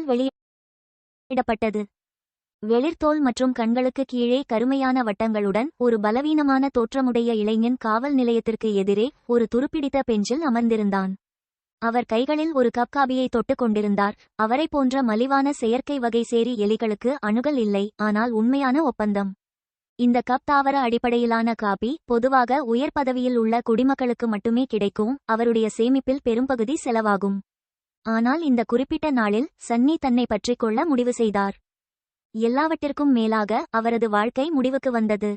வெளியிடப்பட்டது. வெளிர்தோல் மற்றும் கண்களுக்கு கீழே கருமையான வட்டங்களுடன் ஒரு பலவீனமான தோற்றமுடைய இளைஞன் காவல் நிலையத்திற்கு எதிரே ஒரு துருப்பிடித்த பெஞ்சில் அமர்ந்திருந்தான். அவர் கைகளில் ஒரு கப் காபியை தொட்டுக் கொண்டிருந்தார். அவரை போன்ற மலிவான செயற்கை வகை சேரி எலிகளுக்கு அணுகல் இல்லை, ஆனால் உண்மையான ஒப்பந்தம். இந்த கப் தாவர அடிப்படையிலான காபி பொதுவாக உயர் பதவியில் உள்ள குடிமக்களுக்கு மட்டுமே கிடைக்கும். அவருடைய சேமிப்பில் பெரும்பகுதி செலவாகும். ஆனால் இந்த குறிப்பிட்ட நாளில் சன்னி தன்னை பற்றிக் கொள்ள முடிவு செய்தார். எல்லாவற்றிற்கும் மேலாக அவரது வாழ்க்கை முடிவுக்கு வந்தது.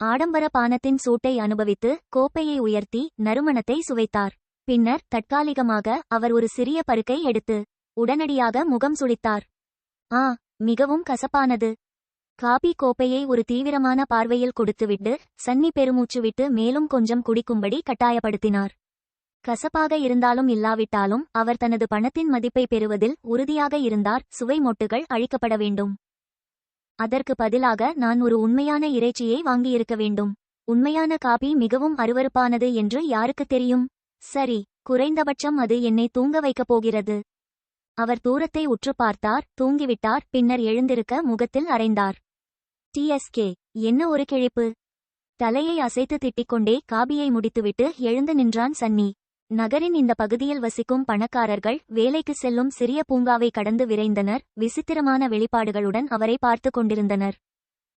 ஆடம்பர பானத்தின் சூட்டை அனுபவித்து கோப்பையை உயர்த்தி நறுமணத்தை சுவைத்தார். பின்னர் தற்காலிகமாக அவர் ஒரு சிறிய பருக்கை எடுத்து உடனடியாக முகம் சுளித்தார். மிகவும் கசப்பானது. காபி கோப்பையை ஒரு தீவிரமான பார்வையில் கொடுத்துவிட்டு சன்னி பெருமூச்சு விட்டு மேலும் கொஞ்சம் குடிக்கும்படி கட்டாயப்படுத்தினார். கசப்பாக இருந்தாலும் இல்லாவிட்டாலும் அவர் தனது பணத்தின் மதிப்பை பெறுவதில் உறுதியாக இருந்தார். சுவை மொட்டுகள் அழிக்கப்பட வேண்டும். அதற்கு பதிலாக நான் ஒரு உண்மையான இறைச்சியை வாங்கியிருக்க வேண்டும். உண்மையான காபி மிகவும் அருவருப்பானது என்று யாருக்கு தெரியும்? சரி, குறைந்தபட்சம் அது என்னை தூங்க வைக்கப் போகிறது. அவர் தூரத்தை உற்று பார்த்தார். தூங்கிவிட்டார். பின்னர் எழுந்திருக்க முகத்தில் அறைந்தார். டிஎஸ்கே, என்ன ஒரு கிழிப்பு! தலையை அசைத்து திட்டிக்கொண்டே காபியை முடித்துவிட்டு எழுந்து நின்றான் சன்னி. நகரின் இந்த பகுதியில் வசிக்கும் பணக்காரர்கள் வேலைக்கு செல்லும் சிறிய பூங்காவை கடந்து விரைந்தனர். விசித்திரமான வெளிப்பாடுகளுடன் அவரை பார்த்து கொண்டிருந்தனர்.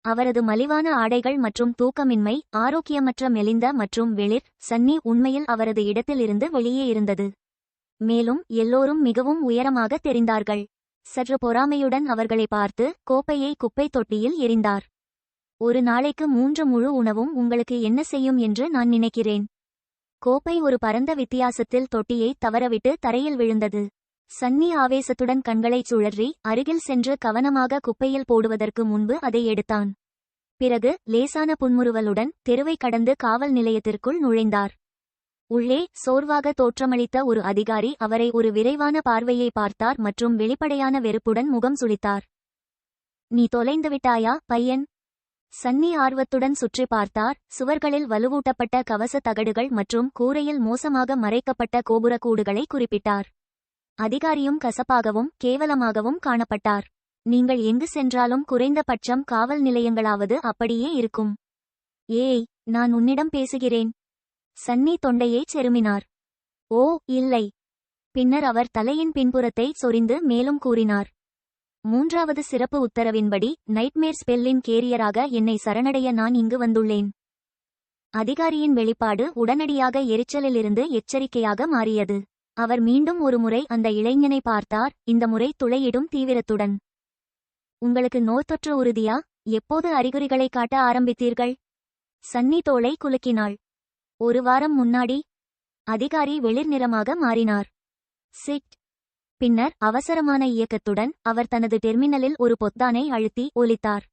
அவரது மலிவான ஆடைகள் மற்றும் தூக்கமின்மை, ஆரோக்கியமற்ற மெலிந்த மற்றும் வெளிர் சன்னி உண்மையில் அவரது இடத்திலிருந்து வெளியே இருந்தது. மேலும் எல்லோரும் மிகவும் உயரமாக தெரிந்தார்கள். சற்று பொறாமையுடன் அவர்களை பார்த்து கோப்பையை குப்பை தொட்டியில் எறிந்தார். ஒரு நாளைக்கு 3 முழு உணவும் உங்களுக்கு என்ன செய்யும் என்று நான் நினைக்கிறேன். கோப்பை ஒரு பரந்த வித்தியாசத்தில் தொட்டியை தவறவிட்டு தரையில் விழுந்தது. சன்னி ஆவேசத்துடன் கண்களைச் சுழற்றி அருகில் சென்று கவனமாக குப்பையில் போடுவதற்கு முன்பு அதை எடுத்தான். பிறகு லேசான புன்முறுவலுடன் தெருவை கடந்து காவல் நிலையத்திற்குள் நுழைந்தார். உள்ளே சோர்வாக தோற்றமளித்த ஒரு அதிகாரி அவரை ஒரு விரைவான பார்வையை பார்த்தார் மற்றும் வெளிப்படையான வெறுப்புடன் முகம் சுளித்தார். நீ தொலைந்துவிட்டாயா பையன்? சன்னி ஆர்வத்துடன் சுற்றி பார்த்தார். சுவர்களில் வலுவூட்டப்பட்ட கவச தகடுகள் மற்றும் கூரையில் மோசமாக மறைக்கப்பட்ட கோபுரக்கூடுகளை குறிப்பிட்டார். அதிகாரியும் கசப்பாகவும் கேவலமாகவும் காணப்பட்டார். நீங்கள் எங்கு சென்றாலும் குறைந்தபட்சம் காவல் நிலையங்களாவது அப்படியே இருக்கும். ஏய், நான் உன்னிடம் பேசுகிறேன். சன்னி தொண்டையைச் செருமினார். ஓ இல்லை. பின்னர் அவர் தலையின் பின்புறத்தை சொரிந்து மேலும் கூறினார். 3வது சிறப்பு உத்தரவின்படி நைட்மேர் ஸ்பெல்லின் கேரியராக என்னை சரணடைய நான் இங்கு வந்துள்ளேன். அதிகாரியின் வெளிப்பாடு உடனடியாக எரிச்சலிலிருந்து எச்சரிக்கையாக மாறியது. அவர் மீண்டும் ஒரு முறை அந்த இளைஞனை பார்த்தார், இந்த முறை துளையிடும் தீவிரத்துடன். உங்களுக்கு நோய்த்தொற்று உறுதியா? எப்போது அறிகுறிகளை காட்ட ஆரம்பித்தீர்கள்? சன்னி தோளை குலுக்கினாள். 1 வாரம் முன்னாடி. அதிகாரி வெளிர் நிறமாக மாறினார். சிட். பின்னர் அவசரமான இயக்கத்துடன் அவர் தனது டெர்மினலில் ஒரு பொத்தானை அழுத்தி ஒலித்தார்.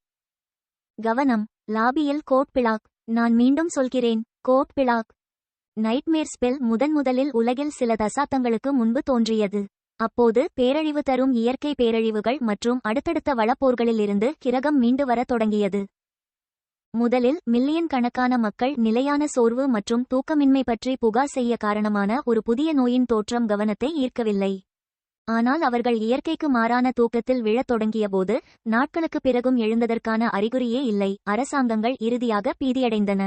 கவனம், லாபியில் கோட் பிளாக். நான் மீண்டும் சொல்கிறேன், கோட் பிளாக். நைட்மேர் ஸ்பெல் முதன்முதலில் உலகில் சில தசாப்தங்களுக்கு முன்பு தோன்றியது. அப்போது பேரழிவு தரும் இயற்கை பேரழிவுகள் மற்றும் அடுத்தடுத்த வளப்போர்களிலிருந்து கிரகம் மீண்டு வர தொடங்கியது. முதலில் மில்லியன் கணக்கான மக்கள் நிலையான சோர்வு மற்றும் தூக்கமின்மை பற்றி புகார் செய்ய காரணமான ஒரு புதிய நோயின் தோற்றம் கவனத்தை ஈர்க்கவில்லை. ஆனால் அவர்கள் இயற்கைக்கு மாறான தூக்கத்தில் விழத் தொடங்கியபோது நாட்களுக்கு பிறகும் எழுந்ததற்கான அறிகுறியே இல்லை. அரசாங்கங்கள் இறுதியாக பீதியடைந்தன.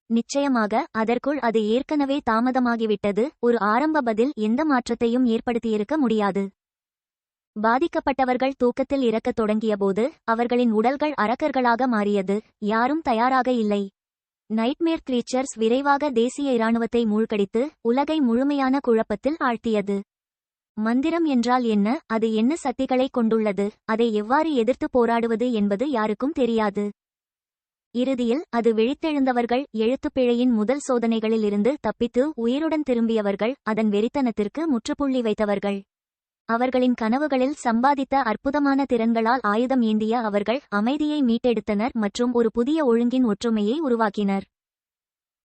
நிச்சயமாக அதற்குள் அது ஏற்கனவே தாமதமாகிவிட்டது. ஒரு ஆரம்ப பதில் எந்த மாற்றத்தையும் ஏற்படுத்தியிருக்க முடியாது. பாதிக்கப்பட்டவர்கள் தூக்கத்தில் இறக்கத் தொடங்கியபோது அவர்களின் உடல்கள் அரக்கர்களாக மாறியது. யாரும் தயாராக இல்லை. நைட்மேர் கிரீச்சர்ஸ் விரைவாக தேசிய இராணுவத்தை மூழ்கடித்து உலகை முழுமையான குழப்பத்தில் ஆழ்த்தியது. மந்திரம் என்றால் என்ன? அது என்ன சக்திகளை கொண்டுள்ளது? அதை எவ்வாறு எதிர்த்து போராடுவது என்பது யாருக்கும் தெரியாது. இறுதியில் அது விழித்தெழுந்தவர்கள், எழுத்துப்பிழையின் முதல் சோதனைகளில் இருந்து தப்பித்து உயிருடன் திரும்பியவர்கள், அதன் வெறித்தனத்திற்கு முற்றுப்புள்ளி வைத்தவர்கள். அவர்களின் கனவுகளில் சம்பாதித்த அற்புதமான திறன்களால் ஆயுதம் ஏந்திய அவர்கள் அமைதியை மீட்டெடுத்தனர் மற்றும் ஒரு புதிய ஒழுங்கின் ஒற்றுமையை உருவாக்கினர்.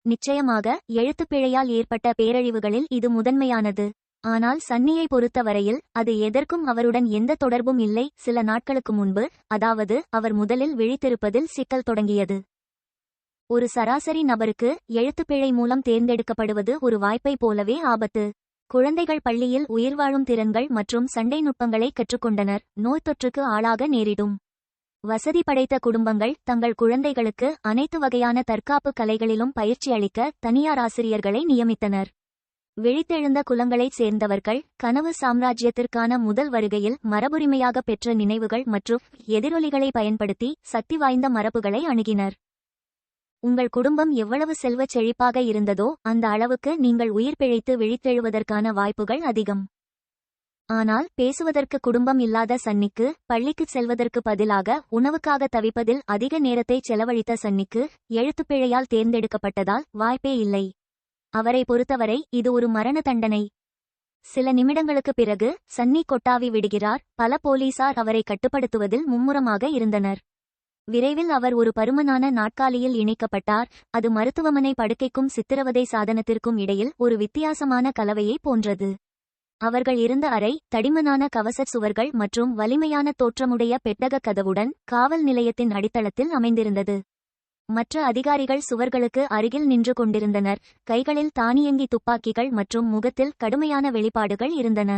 நிச்சயமாக எழுத்துப்பிழையால் ஏற்பட்ட பேரழிவுகளில் இது முதன்மையானது. ஆனால் சன்னியை பொறுத்தவரையில் அது எதற்கும் அவருடன் எந்த தொடர்பும் இல்லை. சில நாட்களுக்கு முன்பு, அதாவது அவர் முதலில் விழித்திருப்பதில் சிக்கல் தொடங்கியது. ஒரு சராசரி நபருக்கு எழுத்துப்பிழை மூலம் தேர்ந்தெடுக்கப்படுவது ஒரு வாய்ப்பை போலவே ஆபத்து. குழந்தைகள் பள்ளியில் உயிர்வாழும் திறன்கள் மற்றும் சண்டை நுட்பங்களை கற்றுக்கொண்டனர். நோய் தொற்றுக்கு ஆளாக நேரிடும். வசதி படைத்த குடும்பங்கள் தங்கள் குழந்தைகளுக்கு அனைத்து வகையான தற்காப்பு கலைகளிலும் பயிற்சி அளிக்க தனியார் ஆசிரியர்களை நியமித்தனர். விழித்தெழுந்த குலங்களைச் சேர்ந்தவர்கள் கனவு சாம்ராஜ்யத்திற்கான முதல் வருகையில் மரபுரிமையாக பெற்ற நினைவுகள் மற்றும் எதிரொலிகளை பயன்படுத்தி சக்தி வாய்ந்த மரபுகளை அணுகினர். உங்கள் குடும்பம் எவ்வளவு செல்வச் செழிப்பாக இருந்ததோ அந்த அளவுக்கு நீங்கள் உயிர் பிழைத்து விழித்தெழுவதற்கான வாய்ப்புகள் அதிகம். ஆனால் பேசுவதற்கு குடும்பம் இல்லாத சன்னிக்கு, பள்ளிக்குச் செல்வதற்கு பதிலாக உணவுக்காக தவிப்பதில் அதிக நேரத்தை செலவழித்த சன்னிக்கு எழுத்துப்பிழையால் தேர்ந்தெடுக்கப்பட்டதால் வாய்ப்பே இல்லை. அவரை பொறுத்தவரை இது ஒரு மரண தண்டனை. சில நிமிடங்களுக்கு பிறகு சன்னி கொட்டாவி விடுகிறார். பல போலீசார் அவரை கட்டுப்படுத்துவதில் மும்முரமாக இருந்தனர். விரைவில் அவர் ஒரு பருமனான நாற்காலியில் இணைக்கப்பட்டார். அது மருத்துவமனை படுக்கைக்கும் சித்திரவதை சாதனத்திற்கும் இடையில் ஒரு வித்தியாசமான கலவையை போன்றது. அவர்கள் இருந்த அறை தடிமனான கவசச் சுவர்கள் மற்றும் வலிமையான தோற்றமுடைய பெட்டக கதவுடன் காவல் நிலையத்தின் அடித்தளத்தில் அமைந்திருந்தது. மற்ற அதிகாரிகள் சுவர்களுக்கு அருகில் நின்று கொண்டிருந்தனர். கைகளில் தானியங்கி துப்பாக்கிகள் மற்றும் முகத்தில் கடுமையான வெளிப்பாடுகள் இருந்தன.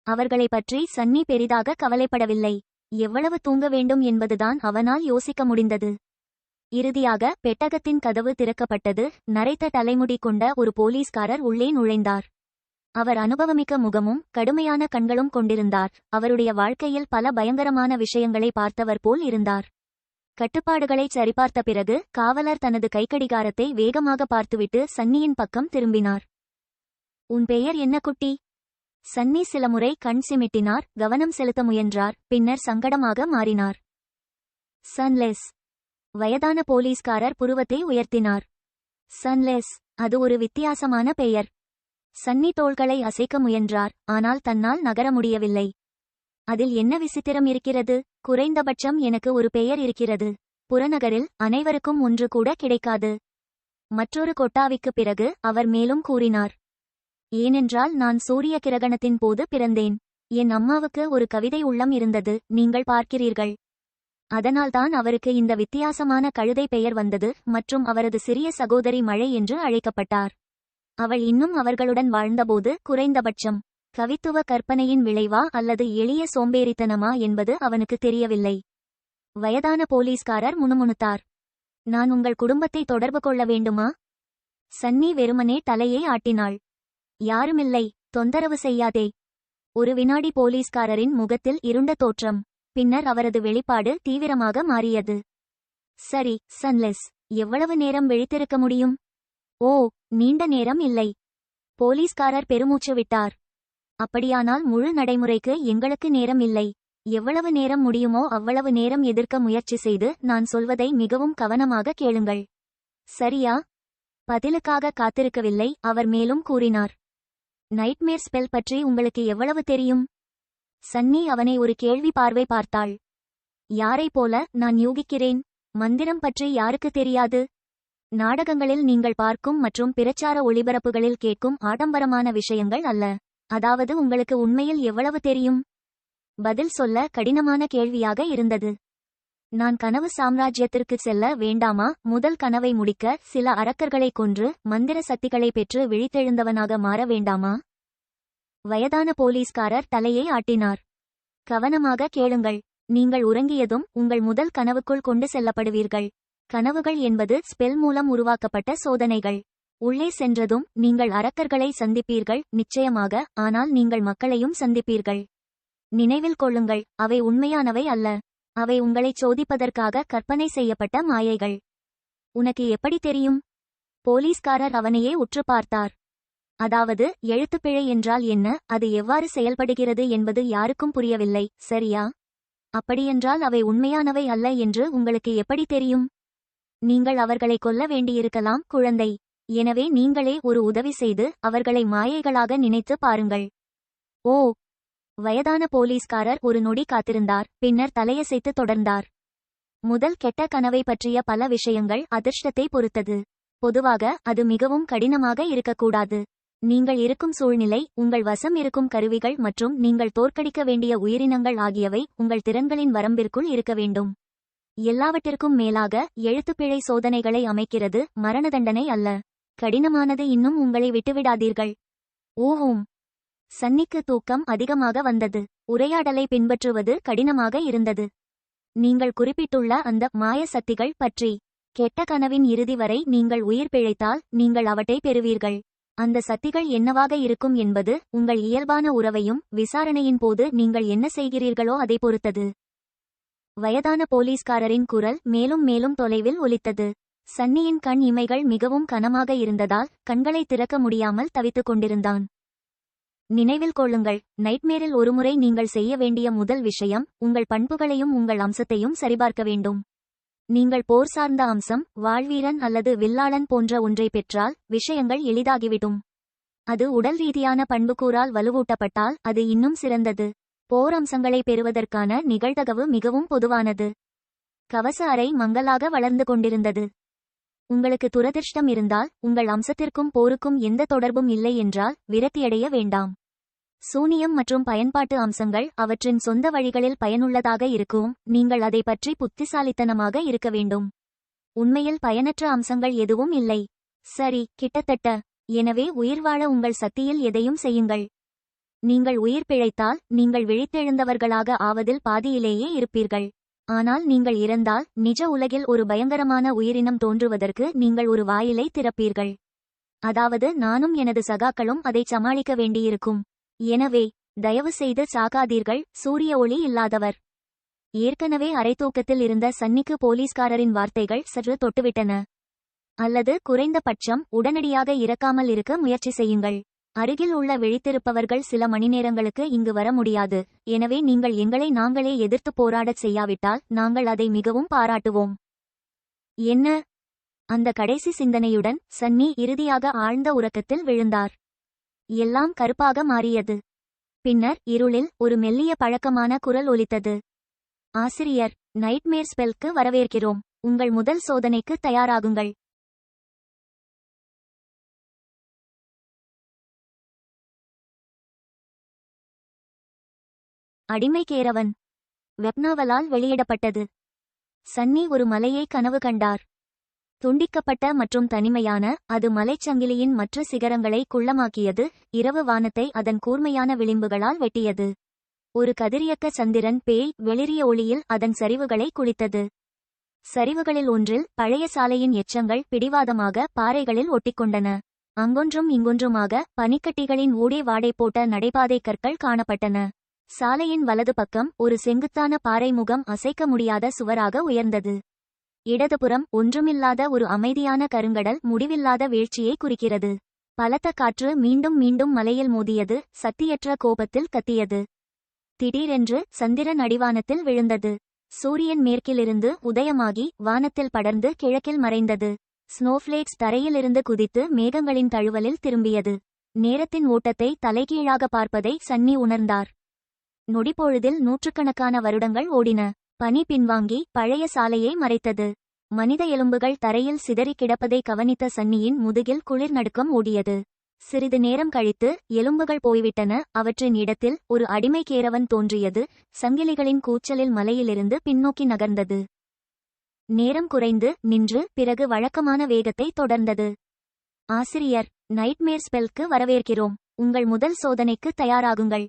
அவர்களை பற்றி சன்னி பெரிதாக கவலைப்படவில்லை. எவ்வளவு தூங்க வேண்டும் என்பதுதான் அவனால் யோசிக்க முடிந்தது. இறுதியாக பெட்டகத்தின் கதவு திறக்கப்பட்டது. நரைத்த தலைமுடி கொண்ட ஒரு போலீஸ்காரர் உள்ளே நுழைந்தார். அவர் அனுபவமிக்க முகமும் கடுமையான கண்களும் கொண்டிருந்தார். அவருடைய வாழ்க்கையில் பல பயங்கரமான விஷயங்களை பார்த்தவர் போல் இருந்தார். கட்டுப்பாடுகளை சரிபார்த்த பிறகு காவலர் தனது கைக்கடிகாரத்தை வேகமாக பார்த்துவிட்டு சன்னியின் பக்கம் திரும்பினார். உன் பெயர் என்ன குட்டி? சன்னி சில முறை கண் சிமிட்டினார். கவனம் செலுத்த முயன்றார். பின்னர் சங்கடமாக மாறினார். சன்லெஸ். வயதான போலீஸ்காரர் புருவத்தை உயர்த்தினார். சன்லெஸ், அது ஒரு வித்தியாசமான பெயர். சன்னி தோள்களை அசைக்க முயன்றார். ஆனால் தன்னால் நகர முடியவில்லை. அதில் என்ன விசித்திரம் இருக்கிறது? குறைந்தபட்சம் எனக்கு ஒரு பெயர் இருக்கிறது. புறநகரில் அனைவருக்கும் ஒன்று கூட கிடைக்காது. மற்றொரு கொட்டாவிக்கு பிறகு அவர் மேலும் கூறினார். ஏனென்றால் நான் சூரிய கிரகணத்தின் போது பிறந்தேன். என் அம்மாவுக்கு ஒரு கவிதை உள்ளம் இருந்தது, நீங்கள் பார்க்கிறீர்கள். அதனால்தான் அவருக்கு இந்த வித்தியாசமான கழுதை பெயர் வந்தது மற்றும் அவரது சிறிய சகோதரி மழை என்று அழைக்கப்பட்டார். அவள் இன்னும் அவர்களுடன் வாழ்ந்தபோது குறைந்தபட்சம் கவித்துவ கற்பனையின் விளைவா அல்லது எளிய சோம்பேறித்தனமா என்பது அவனுக்கு தெரியவில்லை. வயதான போலீஸ்காரர் முணுமுணுத்தார். நான் உங்கள் குடும்பத்தை தொடர்பு கொள்ள வேண்டுமா? சன்னி வெறுமனே தலையை ஆட்டினாள். யாருமில்லை, தொந்தரவு செய்யாதே. ஒரு வினாடி போலீஸ்காரரின் முகத்தில் இருண்ட தோற்றம். பின்னர் அவரது வெளிப்பாடு தீவிரமாக மாறியது. சரி, சன்லெஸ், எவ்வளவு நேரம் விழித்திருக்க முடியும்? ஓ, நீண்ட நேரம் இல்லை. போலீஸ்காரர் பெருமூச்சு விட்டார். அப்படியானால் முழு நடைமுறைக்கு எங்களுக்கு நேரம் இல்லை. எவ்வளவு நேரம் முடியுமோ அவ்வளவு நேரம் எதிர்க்க முயற்சி செய்து நான் சொல்வதை மிகவும் கவனமாக கேளுங்கள். சரியா? பதிலுக்காக காத்திருக்கவில்லை. அவர் மேலும் கூறினார். நைட்மேர் ஸ்பெல் பற்றி உங்களுக்கு எவ்வளவு தெரியும்? சன்னி அவனை ஒரு கேள்வி பார்வை பார்த்தாள். யாரை போல? நான் யூகிக்கிறேன். மந்திரம் பற்றி யாருக்கு தெரியாது? நாடகங்களில் நீங்கள் பார்க்கும் மற்றும் பிரச்சார ஒளிபரப்புகளில் கேட்கும் ஆடம்பரமான விஷயங்கள் அல்ல. அதாவது உங்களுக்கு உண்மையில் எவ்வளவு தெரியும்? பதில் சொல்ல கடினமான கேள்வியாக இருந்தது. நான் கனவு சாம்ராஜ்யத்திற்கு செல்ல வேண்டாமா? முதல் கனவை முடிக்க சில அரக்கர்களை கொன்று மந்திர சக்திகளை பெற்று விழித்தெழுந்தவனாக மாற வேண்டாமா? வயதான போலீஸ்காரர் தலையை ஆட்டினார். கவனமாக கேளுங்கள். நீங்கள் உறங்கியதும் உங்கள் முதல் கனவுக்குள் கொண்டு செல்லப்படுவீர்கள். கனவுகள் என்பது ஸ்பெல் மூலம் உருவாக்கப்பட்ட சோதனைகள். உள்ளே சென்றதும் நீங்கள் அரக்கர்களை சந்திப்பீர்கள், நிச்சயமாக. ஆனால் நீங்கள் மக்களையும் சந்திப்பீர்கள். நினைவில் கொள்ளுங்கள், அவை உண்மையானவை அல்ல. அவை உங்களைச் சோதிப்பதற்காக கற்பனை செய்யப்பட்ட மாயைகள். உனக்கு எப்படி தெரியும்? போலீஸ்காரர் அவனையே உற்று பார்த்தார். அதாவது எழுத்துப்பிழை என்றால் என்ன, அது எவ்வாறு செயல்படுகிறது என்பது யாருக்கும் புரியவில்லை, சரியா? அப்படியென்றால் அவை உண்மையானவை அல்ல என்று உங்களுக்கு எப்படி தெரியும்? நீங்கள் அவர்களை கொல்ல வேண்டியிருக்கலாம், குழந்தை. எனவே நீங்களே ஒரு உதவி செய்து அவர்களை மாயைகளாக நினைத்து பாருங்கள். ஓ! வயதான போலீஸ்காரர் ஒரு நொடி காத்திருந்தார். பின்னர் தலையசைத்து தொடர்ந்தார். முதல் கெட்ட கனவை பற்றிய பல விஷயங்கள் அதிர்ஷ்டத்தை பொறுத்தது. பொதுவாக அது மிகவும் கடினமாக இருக்கக்கூடாது. நீங்கள் இருக்கும் சூழ்நிலை, உங்கள் வசம் இருக்கும் கருவிகள் மற்றும் நீங்கள் தோற்கடிக்க வேண்டிய உயிரினங்கள் ஆகியவை உங்கள் திறன்களின் வரம்பிற்குள் இருக்க வேண்டும். எல்லாவற்றிற்கும் மேலாக எழுத்துப்பிழை சோதனைகளை அமைக்கிறது மரண தண்டனை அல்ல. கடினமானது இன்னும் உங்களை விட்டுவிடாதீர்கள். ஓஹோம். சன்னிக்கு தூக்கம் அதிகமாக வந்தது. உரையாடலை பின்பற்றுவது கடினமாக இருந்தது. நீங்கள் குறிப்பிட்டுள்ள அந்த மாய சக்திகள் பற்றி. கெட்ட கனவின் இறுதி வரை நீங்கள் உயிர் பிழைத்தால் நீங்கள் அவற்றை பெறுவீர்கள். அந்த சக்திகள் என்னவாக இருக்கும் என்பது உங்கள் இயல்பான உறவையும் விசாரணையின் போது நீங்கள் என்ன செய்கிறீர்களோ அதை பொறுத்தது. வயதான போலீஸ்காரரின் குரல் மேலும் மேலும் தொலைவில் ஒலித்தது. சன்னியின் கண் இமைகள் மிகவும் கனமாக இருந்ததால் கண்களை திறக்க முடியாமல் தவித்துக் கொண்டிருந்தான். நினைவில் கொள்ளுங்கள், நைட்மேரில் ஒருமுறை நீங்கள் செய்ய வேண்டிய முதல் விஷயம் உங்கள் பண்புகளையும் உங்கள் அம்சத்தையும் சரிபார்க்க வேண்டும். நீங்கள் போர் சார்ந்த அம்சம், வாழ்வீரன் அல்லது வில்லாளன் போன்ற ஒன்றை பெற்றால் விஷயங்கள் எளிதாகிவிடும். அது உடல் ரீதியான பண்புக்கூறால் வலுவூட்டப்பட்டால் அது இன்னும் சிறந்தது. போர் அம்சங்களை பெறுவதற்கான நிகழ்தகவு மிகவும் பொதுவானது. கவச அறை மங்கலாக வளர்ந்து கொண்டிருந்தது. உங்களுக்கு துரதிர்ஷ்டம் இருந்தால் உங்கள் அம்சத்திற்கும் போருக்கும் எந்த தொடர்பும் இல்லை என்றால் விரக்தியடைய வேண்டாம். சூனியம் மற்றும் பயன்பாட்டு அம்சங்கள் அவற்றின் சொந்த வழிகளில் பயனுள்ளதாக இருக்கும். நீங்கள் அதை பற்றி புத்திசாலித்தனமாக இருக்க வேண்டும். உண்மையில் பயனற்ற அம்சங்கள் எதுவும் இல்லை. சரி, கிட்டத்தட்ட. எனவே உயிர் வாழ உங்கள் சக்தியில் எதையும் செய்யுங்கள். நீங்கள் உயிர் பிழைத்தால் நீங்கள் விழித்தெழுந்தவர்களாக ஆவதில் பாதியிலேயே இருப்பீர்கள். ஆனால் நீங்கள் இறந்தால் நிஜ உலகில் ஒரு பயங்கரமான உயிரினம் தோன்றுவதற்கு நீங்கள் ஒரு வாயிலை திறப்பீர்கள். அதாவது நானும் எனது சகாக்களும் அதை சமாளிக்க வேண்டியிருக்கும். எனவே தயவு செய்து சாகாதீர்கள். சூரிய ஒளி இல்லாதவர். ஏற்கனவே அரைத்தூக்கத்தில் இருந்த சன்னிக்கு போலீஸ்காரரின் வார்த்தைகள் சற்று தொட்டுவிட்டன. அல்லது குறைந்தபட்சம் உடனடியாக இறக்காமல் இருக்க முயற்சி செய்யுங்கள். அருகில் உள்ள விழித்திருப்பவர்கள் சில மணிநேரங்களுக்கு இங்கு வர முடியாது. எனவே நீங்கள் எங்களை நாங்களே எதிர்த்து போராடச் செய்யாவிட்டால் நாங்கள் அதை மிகவும் பாராட்டுவோம். என்ன? அந்த கடைசி சிந்தனையுடன் சன்னி இறுதியாக ஆழ்ந்த உறக்கத்தில் விழுந்தார். எல்லாம் கருப்பாக மாறியது. பின்னர் இருளில் ஒரு மெல்லிய பழக்கமான குரல் ஒலித்தது. ஆசிரியர், நைட்மேர் ஸ்பெல்க்கு வரவேற்கிறோம். உங்கள் முதல் சோதனைக்கு தயாராகுங்கள். அடிமைக்கேரவன். வெப்னாவலால் வெளியிடப்பட்டது. சன்னி ஒரு மலையை கனவு கண்டார். துண்டிக்கப்பட்ட மற்றும் தனிமையான அது மலைச்சங்கிலியின் மற்ற சிகரங்களை குள்ளமாக்கியது. இரவு வானத்தை அதன் கூர்மையான விளிம்புகளால் வெட்டியது. ஒரு கதிரியக்க சந்திரன் பேய் வெளிரிய ஒளியில் அதன் சரிவுகளை குளித்தது. சரிவுகளில் ஒன்றில் பழைய சாலையின் எச்சங்கள் பிடிவாதமாக பாறைகளில் ஒட்டிக்கொண்டன. அங்கொன்றும் இங்கொன்றுமாக பனிக்கட்டிகளின் ஊடே வாடை போட்ட நடைபாதை கற்கள் காணப்பட்டன. சாலையின் வலது பக்கம் ஒரு செங்குத்தான பாறை முகம் அசைக்க முடியாத சுவராக உயர்ந்தது. இடதுபுறம் ஒன்றுமில்லாத ஒரு அமைதியான கருங்கடல் முடிவில்லாத வீழ்ச்சியை குறிக்கிறது. பலத்த காற்று மீண்டும் மீண்டும் மலையில் மோதியது. சக்தியற்ற கோபத்தில் கத்தியது. திடீரென்று சந்திரன் அடிவானத்தில் விழுந்தது. சூரியன் மேற்கிலிருந்து உதயமாகி வானத்தில் படர்ந்து கிழக்கில் மறைந்தது. ஸ்னோஃப்ளேக்ஸ் தரையிலிருந்து குதித்து மேகங்களின் தழுவலில் திரும்பியது. நேரத்தின் ஓட்டத்தை தலைகீழாக பார்ப்பதை சன்னி உணர்ந்தார். நொடிப்பொழுதில் நூற்றுக்கணக்கான வருடங்கள் ஓடின. பனி பின்வாங்கி பழைய சாலையை மறைத்தது. மனித எலும்புகள் தரையில் சிதறி கிடப்பதை கவனித்த சன்னியின் முதுகில் குளிர் நடுக்கம் ஓடியது. சிறிது நேரம் கழித்து எலும்புகள் போய்விட்டன. அவற்றின் இடத்தில் ஒரு அடிமைக்கேரவன் தோன்றியது. சங்கிலிகளின் கூச்சலில் மலையிலிருந்து பின்னோக்கி நகர்ந்தது. நேரம் குறைந்து நின்று பிறகு வழக்கமான வேகத்தை தொடர்ந்தது. ஆசிரியர், நைட்மேர் ஸ்பெல்க்கு வரவேற்கிறோம். உங்கள் முதல் சோதனைக்கு தயாராகுங்கள்.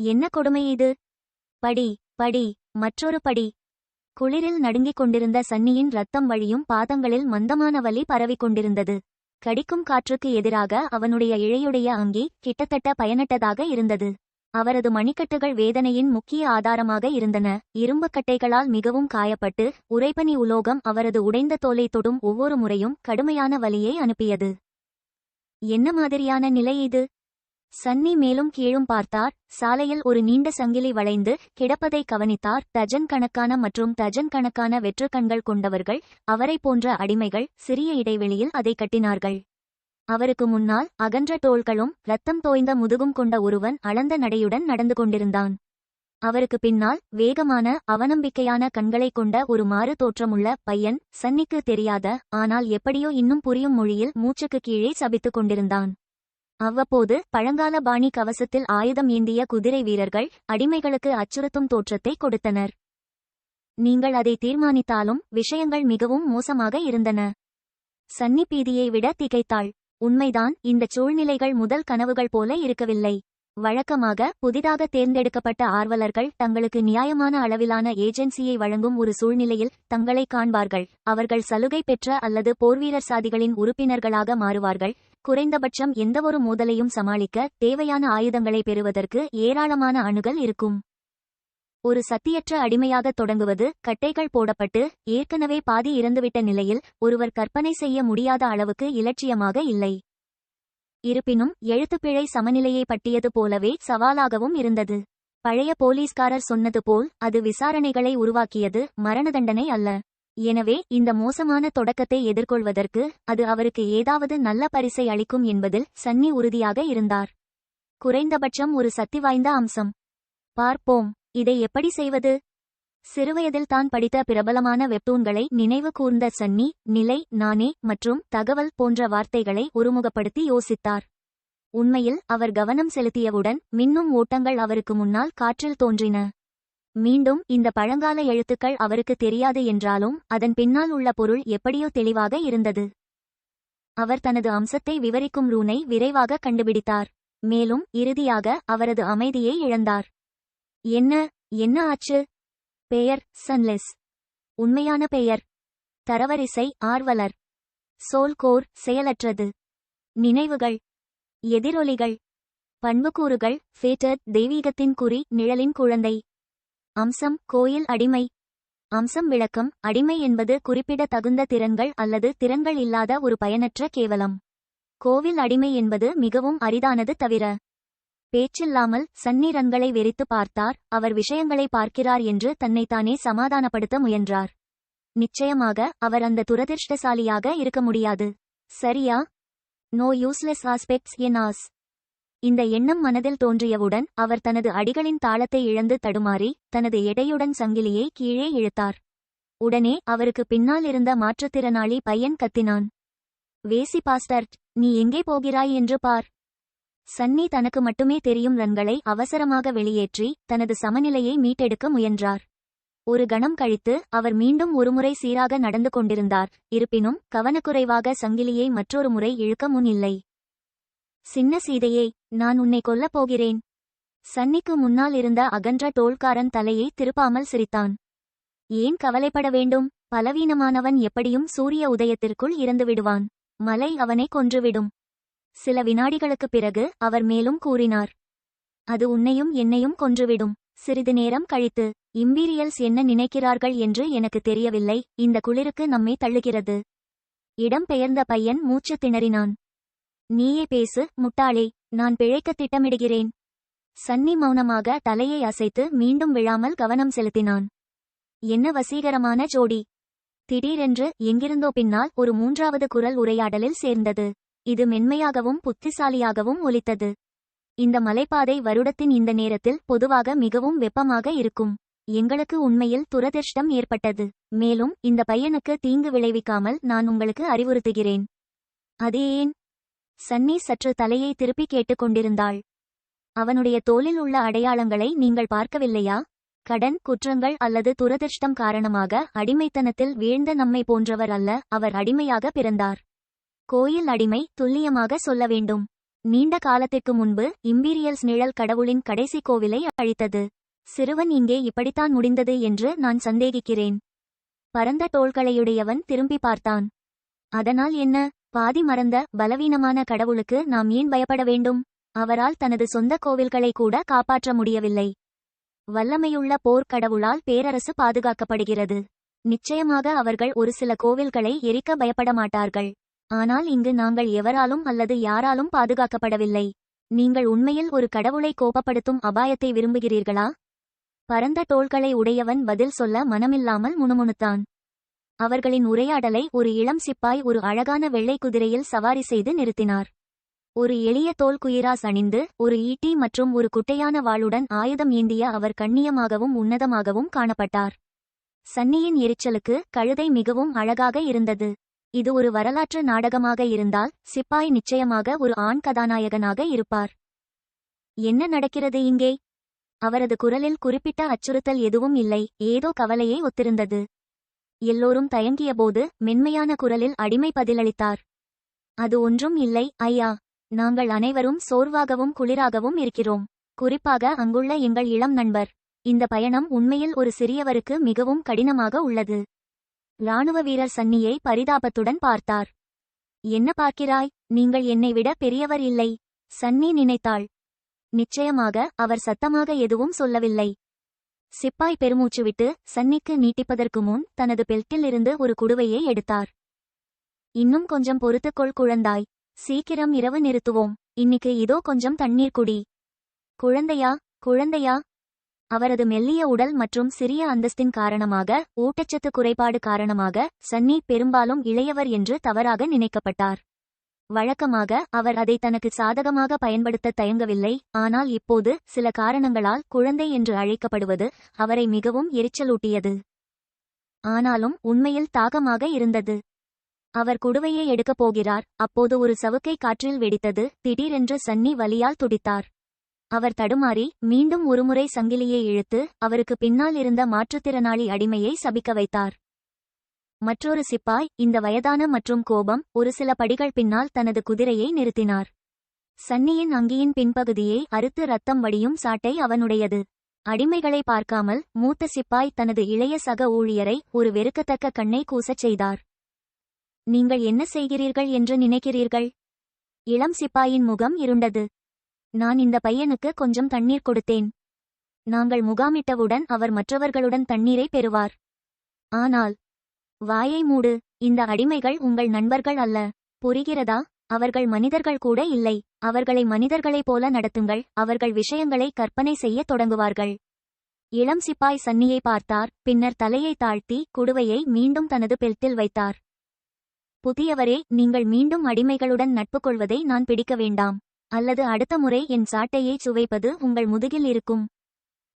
என்ன கொடுமை இது? படி படி மற்றொரு படி. குளிரில் நடுங்கிக் கொண்டிருந்த சன்னியின் ரத்தம் வழியும் பாதங்களில் மந்தமான வலி பரவிக் கொண்டிருந்தது. கடிக்கும் காற்றுக்கு எதிராக அவனுடைய இழையுடைய அங்கி கிட்டத்தட்ட பயனற்றதாக இருந்தது. அவரது மணிக்கட்டுகள் வேதனையின் முக்கிய ஆதாரமாக இருந்தன. இரும்புக் கட்டைகளால் மிகவும் காயப்பட்டு உறைபனி உலோகம் அவரது உடைந்த தோலை தொடும் ஒவ்வொரு முறையும் கடுமையான வலியை அனுப்பியது. என்ன மாதிரியான நிலை இது? சன்னி மேலும் கீழும் பார்த்தார். சாலையில் ஒரு நீண்ட சங்கிலி வளைந்து கிடப்பதை கவனித்தார். டஜன் கணக்கான மற்றும் டஜன் கணக்கான வெற்று கண்கள் கொண்டவர்கள், அவரை போன்ற அடிமைகள், சிறிய இடைவெளியில் அதை கட்டினார்கள். அவருக்கு முன்னால் அகன்ற தோள்களும் இரத்தம் தோய்ந்த முதுகும் கொண்ட ஒருவன் அளந்த நடையுடன் நடந்து கொண்டிருந்தான். அவருக்கு பின்னால் வேகமான அவநம்பிக்கையான கண்களைக் கொண்ட ஒரு மாறு தோற்றமுள்ள பையன், சன்னிக்கு தெரியாத ஆனால் எப்படியோ இன்னும் புரியும் மொழியில் மூச்சுக்கு கீழே சபித்துக் கொண்டிருந்தான். அவ்வப்போது பழங்கால பாணி கவசத்தில் ஆயுதம் ஏந்திய குதிரை வீரர்கள் அடிமைகளுக்கு அச்சுறுத்தும் தோற்றத்தை கொடுத்தனர். நீங்கள் அதை தீர்மானித்தாலும் விஷயங்கள் மிகவும் மோசமாக இருந்தன. சன்னி பீதியை விட திகைத்தாள். உண்மைதான், இந்த சூழ்நிலைகள் முதல் கனவுகள் போல இருக்கவில்லை. வழக்கமாக புதிதாக தேர்ந்தெடுக்கப்பட்ட ஆர்வலர்கள் தங்களுக்கு நியாயமான அளவிலான ஏஜென்சியை வழங்கும் ஒரு சூழ்நிலையில் தங்களை காண்பார்கள். அவர்கள் சலுகை பெற்ற அல்லது போர்வீரர் சாதிகளின் உறுப்பினர்களாக மாறுவார்கள். குறைந்தபட்சம் எந்தவொரு மோதலையும் சமாளிக்க தேவையான ஆயுதங்களை பெறுவதற்கு ஏராளமான அணுகல் இருக்கும். ஒரு சத்தியற்ற அடிமையாக தொடங்குவது, கட்டைகள் போடப்பட்டு ஏற்கனவே பாதி இறந்துவிட்ட நிலையில் ஒருவர் கற்பனை செய்ய முடியாத அளவுக்கு இலட்சியமாக இல்லை. இருப்பினும் எழுத்துப்பிழை சமநிலையை பற்றியது போலவே சவாலாகவும் இருந்தது. பழைய போலீஸ்காரர் சொன்னது போல் அது விசாரணைகளை உருவாக்கியது, மரண தண்டனை அல்ல. எனவே இந்த மோசமான தொடக்கத்தை எதிர்கொள்வதற்கு அது அவருக்கு ஏதாவது நல்ல பரிசை அளிக்கும் என்பதில் சன்னி உறுதியாக இருந்தார். குறைந்தபட்சம் ஒரு சக்தி வாய்ந்த அம்சம். பார்ப்போம், இதை எப்படி செய்வது? சிறுவயதில் தான் படித்த பிரபலமான வெப்டூன்களை நினைவு கூர்ந்த சன்னி, நிலை, நானே மற்றும் தகவல் போன்ற வார்த்தைகளை ஒருமுகப்படுத்தி யோசித்தார். உண்மையில் அவர் கவனம் செலுத்தியவுடன் மின்னும் ஓட்டங்கள் அவருக்கு முன்னால் காற்றில் தோன்றின. மீண்டும் இந்த பழங்கால எழுத்துக்கள் அவருக்கு தெரியாது என்றாலும் அதன் பின்னால் உள்ள பொருள் எப்படியோ தெளிவாக இருந்தது. அவர் தனது அம்சத்தை விவரிக்கும் ரூனை விரைவாக கண்டுபிடித்தார். மேலும் இறுதியாக அவரது அமைதியை இழந்தார். என்ன என்ன ஆச்சு? பெயர் சன்லெஸ். உண்மையான பெயர். தரவரிசை ஆர்வலர். சோல்கோர் செயலற்றது. நினைவுகள் எதிரொலிகள். பண்புக்கூறுகள் ஃபேட்டட் தெய்வீகத்தின் குறி, நிழலின் குழந்தை. அம்சம் கோயில் அடிமை. அம்சம் விளக்கம்: அடிமை என்பது குறிப்பிட தகுந்த திறன்கள் அல்லது திறன்கள் இல்லாத ஒரு பயனற்ற கேவலம். கோவில் அடிமை என்பது மிகவும் அரிதானது தவிர. பேச்சில்லாமல் சன்னி ரன்களை வெறித்து பார்த்தார். அவர் விஷயங்களை பார்க்கிறார் என்று தன்னைத்தானே சமாதானப்படுத்த முயன்றார். நிச்சயமாக அவர் அந்த துரதிர்ஷ்டசாலியாக இருக்க முடியாது. சரியா? நோ யூஸ்லெஸ் ஆஸ்பெக்ட்ஸ் என் ஆஸ். இந்த எண்ணம் மனதில் தோன்றியவுடன் அவர் தனது அடிகளின் தாளத்தை இழந்து தடுமாறி தனது எடையுடன் சங்கிலியை கீழே இழுத்தார். உடனே அவருக்கு பின்னால் இருந்த மாற்றுத்திறனாளி பையன் கத்தினான். வேசி பாஸ்டர்ட், நீ எங்கே போகிறாய் என்று பார். சன்னி தனக்கு மட்டுமே தெரியும் ரன்களை அவசரமாக வெளியேற்றி தனது சமநிலையை மீட்டெடுக்க முயன்றார். ஒரு கணம் கழித்து அவர் மீண்டும் ஒருமுறை சீராக நடந்து கொண்டிருந்தார். இருப்பினும் கவனக்குறைவாக சங்கிலியை மற்றொரு முறை இழுக்க முன் இல்லை. சின்ன சீதையே, நான் உன்னை கொல்லப் போகிறேன். சன்னிக்கு முன்னால் இருந்த அகன்ற டோல்காரன் தலையை திருப்பாமல் சிரித்தான். ஏன் கவலைப்பட வேண்டும்? பலவீனமானவன் எப்படியும் சூரிய உதயத்திற்குள் இறந்து விடுவான். மலை அவனை கொன்றுவிடும். சில வினாடிகளுக்குப் பிறகு அவர் மேலும் கூறினார். அது உன்னையும் என்னையும் கொன்றுவிடும். சிறிது நேரம் கழித்து, இம்பீரியல்ஸ் என்ன நினைக்கிறார்கள் என்று எனக்கு தெரியவில்லை. இந்த குளிருக்கு நம்மை தள்ளுகிறது. இடம் பெயர்ந்த பையன் மூச்சு திணறினான். நீயே பேசு, முட்டாளே. நான் பிழைக்க திட்டமிடுகிறேன். சன்னி மௌனமாக தலையை அசைத்து மீண்டும் விழாமல் கவனம் செலுத்தினான். என்ன வசீகரமான ஜோடி! திடீரென்று எங்கிருந்தோ பின்னால் ஒரு மூன்றாவது குரல் உரையாடலில் சேர்ந்தது. இது மென்மையாகவும் புத்திசாலியாகவும் ஒலித்தது. இந்த மலைப்பாதை வருடத்தின் இந்த நேரத்தில் பொதுவாக மிகவும் வெப்பமாக இருக்கும். எங்களுக்கு உண்மையில் துரதிர்ஷ்டம் ஏற்பட்டது. மேலும் இந்த பையனுக்கு தீங்கு விளைவிக்காமல் நான் உங்களுக்கு அறிவுறுத்துகிறேன். அது ஏன்? சன்னி சற்று தலையை திருப்பி கேட்டுக்கொண்டிருந்தாள். அவனுடைய தோலில் உள்ள அடையாளங்களை நீங்கள் பார்க்கவில்லையா? கடன், குற்றங்கள் அல்லது துரதிர்ஷ்டம் காரணமாக அடிமைத்தனத்தில் வீழ்ந்த நம்மை போன்றவர் அல்ல. அவர் அடிமையாக பிறந்தார். கோயில் அடிமை, துல்லியமாக சொல்ல வேண்டும். நீண்ட காலத்திற்கு முன்பு இம்பீரியல்ஸ் நிழல் கடவுளின் கடைசி கோவிலை அழித்தது. சிறுவன் இங்கே இப்படித்தான் முடிந்தது என்று நான் சந்தேகிக்கிறேன். பரந்த தோள்களையுடையவன் திரும்பி பார்த்தான். அதனால் என்ன? பாதி மறந்த பலவீனமான கடவுளுக்கு நாம் ஏன் பயப்பட வேண்டும்? அவரால் தனது சொந்த கோவில்களை கூட காப்பாற்ற முடியவில்லை. வல்லமையுள்ள போர்க்கடவுளால் பேரரசு பாதுகாக்கப்படுகிறது. நிச்சயமாக அவர்கள் ஒரு சில கோவில்களை எரிக்க பயப்பட மாட்டார்கள். ஆனால் இங்கு நாங்கள் எவராலும் அல்லது யாராலும் பாதுகாக்கப்படவில்லை. நீங்கள் உண்மையில் ஒரு கடவுளை கோபப்படுத்தும் அபாயத்தை விரும்புகிறீர்களா? பரந்த தோள்களை உடையவன் பதில் சொல்ல மனமில்லாமல் முணுமுணுத்தான். அவர்களின் உரையாடலை ஒரு இளம் சிப்பாய் ஒரு அழகான வெள்ளை குதிரையில் சவாரி செய்து நிறுத்தினார். ஒரு எளிய தோல் குயிராஸ் அணிந்து ஒரு ஈட்டி மற்றும் ஒரு குட்டையான வாளுடன் ஆயுதம் ஏந்திய அவர் கண்ணியமாகவும் உன்னதமாகவும் காணப்பட்டார். சன்னியின் எரிச்சலுக்கு கழுதை மிகவும் அழகாக இருந்தது. இது ஒரு வரலாற்று நாடகமாக இருந்தால் சிப்பாய் நிச்சயமாக ஒரு ஆண் கதாநாயகனாக இருப்பார். என்ன நடக்கிறது இங்கே? அவரது குரலில் குறிப்பிட்ட அச்சுறுத்தல் எதுவும் இல்லை, ஏதோ கவலையை ஒத்திருந்தது. எல்லோரும் தயங்கியபோது மென்மையான குரலில் அடிமை பதிலளித்தார். அது ஒன்றும் இல்லை ஐயா. நாங்கள் அனைவரும் சோர்வாகவும் குளிராகவும் இருக்கிறோம். குறிப்பாக அங்குள்ள எங்கள் இளம் நண்பர். இந்த பயணம் உண்மையில் ஒரு சிறியவருக்கு மிகவும் கடினமாக உள்ளது. இராணுவ வீரர் சன்னியை பரிதாபத்துடன் பார்த்தார். என்ன பார்க்கிறாய்? நீங்கள் என்னை விட பெரியவர் இல்லை. சன்னி நினைத்தாள். நிச்சயமாக அவர் சத்தமாக எதுவும் சொல்லவில்லை. சிப்பாய் பெருமூச்சு விட்டு சன்னிக்கு நீட்டிப்பதற்கு முன் தனது பெல்ட்டில் இருந்து ஒரு குடுவையை எடுத்தார். இன்னும் கொஞ்சம் பொறுத்துக்கொள் குழந்தாய். சீக்கிரம் இரவு நிறுத்துவோம். இன்னிக்கு இதோ கொஞ்சம் தண்ணீர் குடி. குழந்தையா குழந்தையா? அவரது மெல்லிய உடல் மற்றும் சிறிய அந்தஸ்தின் காரணமாக, ஊட்டச்சத்து குறைபாடு காரணமாக சன்னி பெரும்பாலும் இளையவர் என்று தவறாக நினைக்கப்பட்டார். வழக்கமாக அவர் அதை தனக்கு சாதகமாக பயன்படுத்த தயங்கவில்லை. ஆனால் இப்போது சில காரணங்களால் குழந்தை என்று அழைக்கப்படுவது அவரை மிகவும் எரிச்சலூட்டியது. ஆனாலும் உண்மையில் தாகமாக இருந்தது. அவர் குடுவையை எடுக்கப் போகிறார். அப்போது ஒரு சவுக்கை காற்றில் வெடித்தது. திடீரென்று சன்னி வலியால் துடித்தார். அவர் தடுமாறி மீண்டும் ஒருமுறை சங்கிலியை இழுத்து அவருக்கு பின்னால் இருந்த மாற்றுத்திறனாளி அடிமையை சபிக்க வைத்தார். மற்றொரு சிப்பாய், இந்த வயதான மற்றும் கோபம், ஒரு சில படிகள் பின்னால் தனது குதிரையை நிறுத்தினார். சன்னியின் அங்கியின் பின்பகுதியை அறுத்து ரத்தம் வடியும் சாட்டை அவனுடையது. அடிமைகளை பார்க்காமல் மூத்த சிப்பாய் தனது இளைய சக ஊழியரை ஒரு வெறுக்கத்தக்க கண்ணை கூசச் செய்தார். நீங்கள் என்ன செய்கிறீர்கள் என்று நினைக்கிறீர்கள்? இளம் சிப்பாயின் முகம் இருண்டது. நான் இந்த பையனுக்கு கொஞ்சம் தண்ணீர் கொடுத்தேன். நாங்கள் முகாமிட்டவுடன் அவர் மற்றவர்களுடன் தண்ணீரை பெறுவார். ஆனால் வாயை மூடு. இந்த அடிமைகள் உங்கள் நண்பர்கள் அல்ல. புரிகிறதா? அவர்கள் மனிதர்கள் கூட இல்லை. அவர்களை மனிதர்களைப் போல நடத்துங்கள். அவர்கள் விஷயங்களை கற்பனை செய்ய தொடங்குவார்கள். இளம் சிப்பாய் சன்னியை பார்த்தார். பின்னர் தலையை தாழ்த்தி குடுவையை மீண்டும் தனது பெல்ட்டில் வைத்தார். புதியவரே, நீங்கள் மீண்டும் அடிமைகளுடன் நட்பு கொள்வதை நான் பிடிக்க வேண்டாம். அல்லது அடுத்த முறை என் சாட்டையை சுவைப்பது உங்கள் முதுகில் இருக்கும்.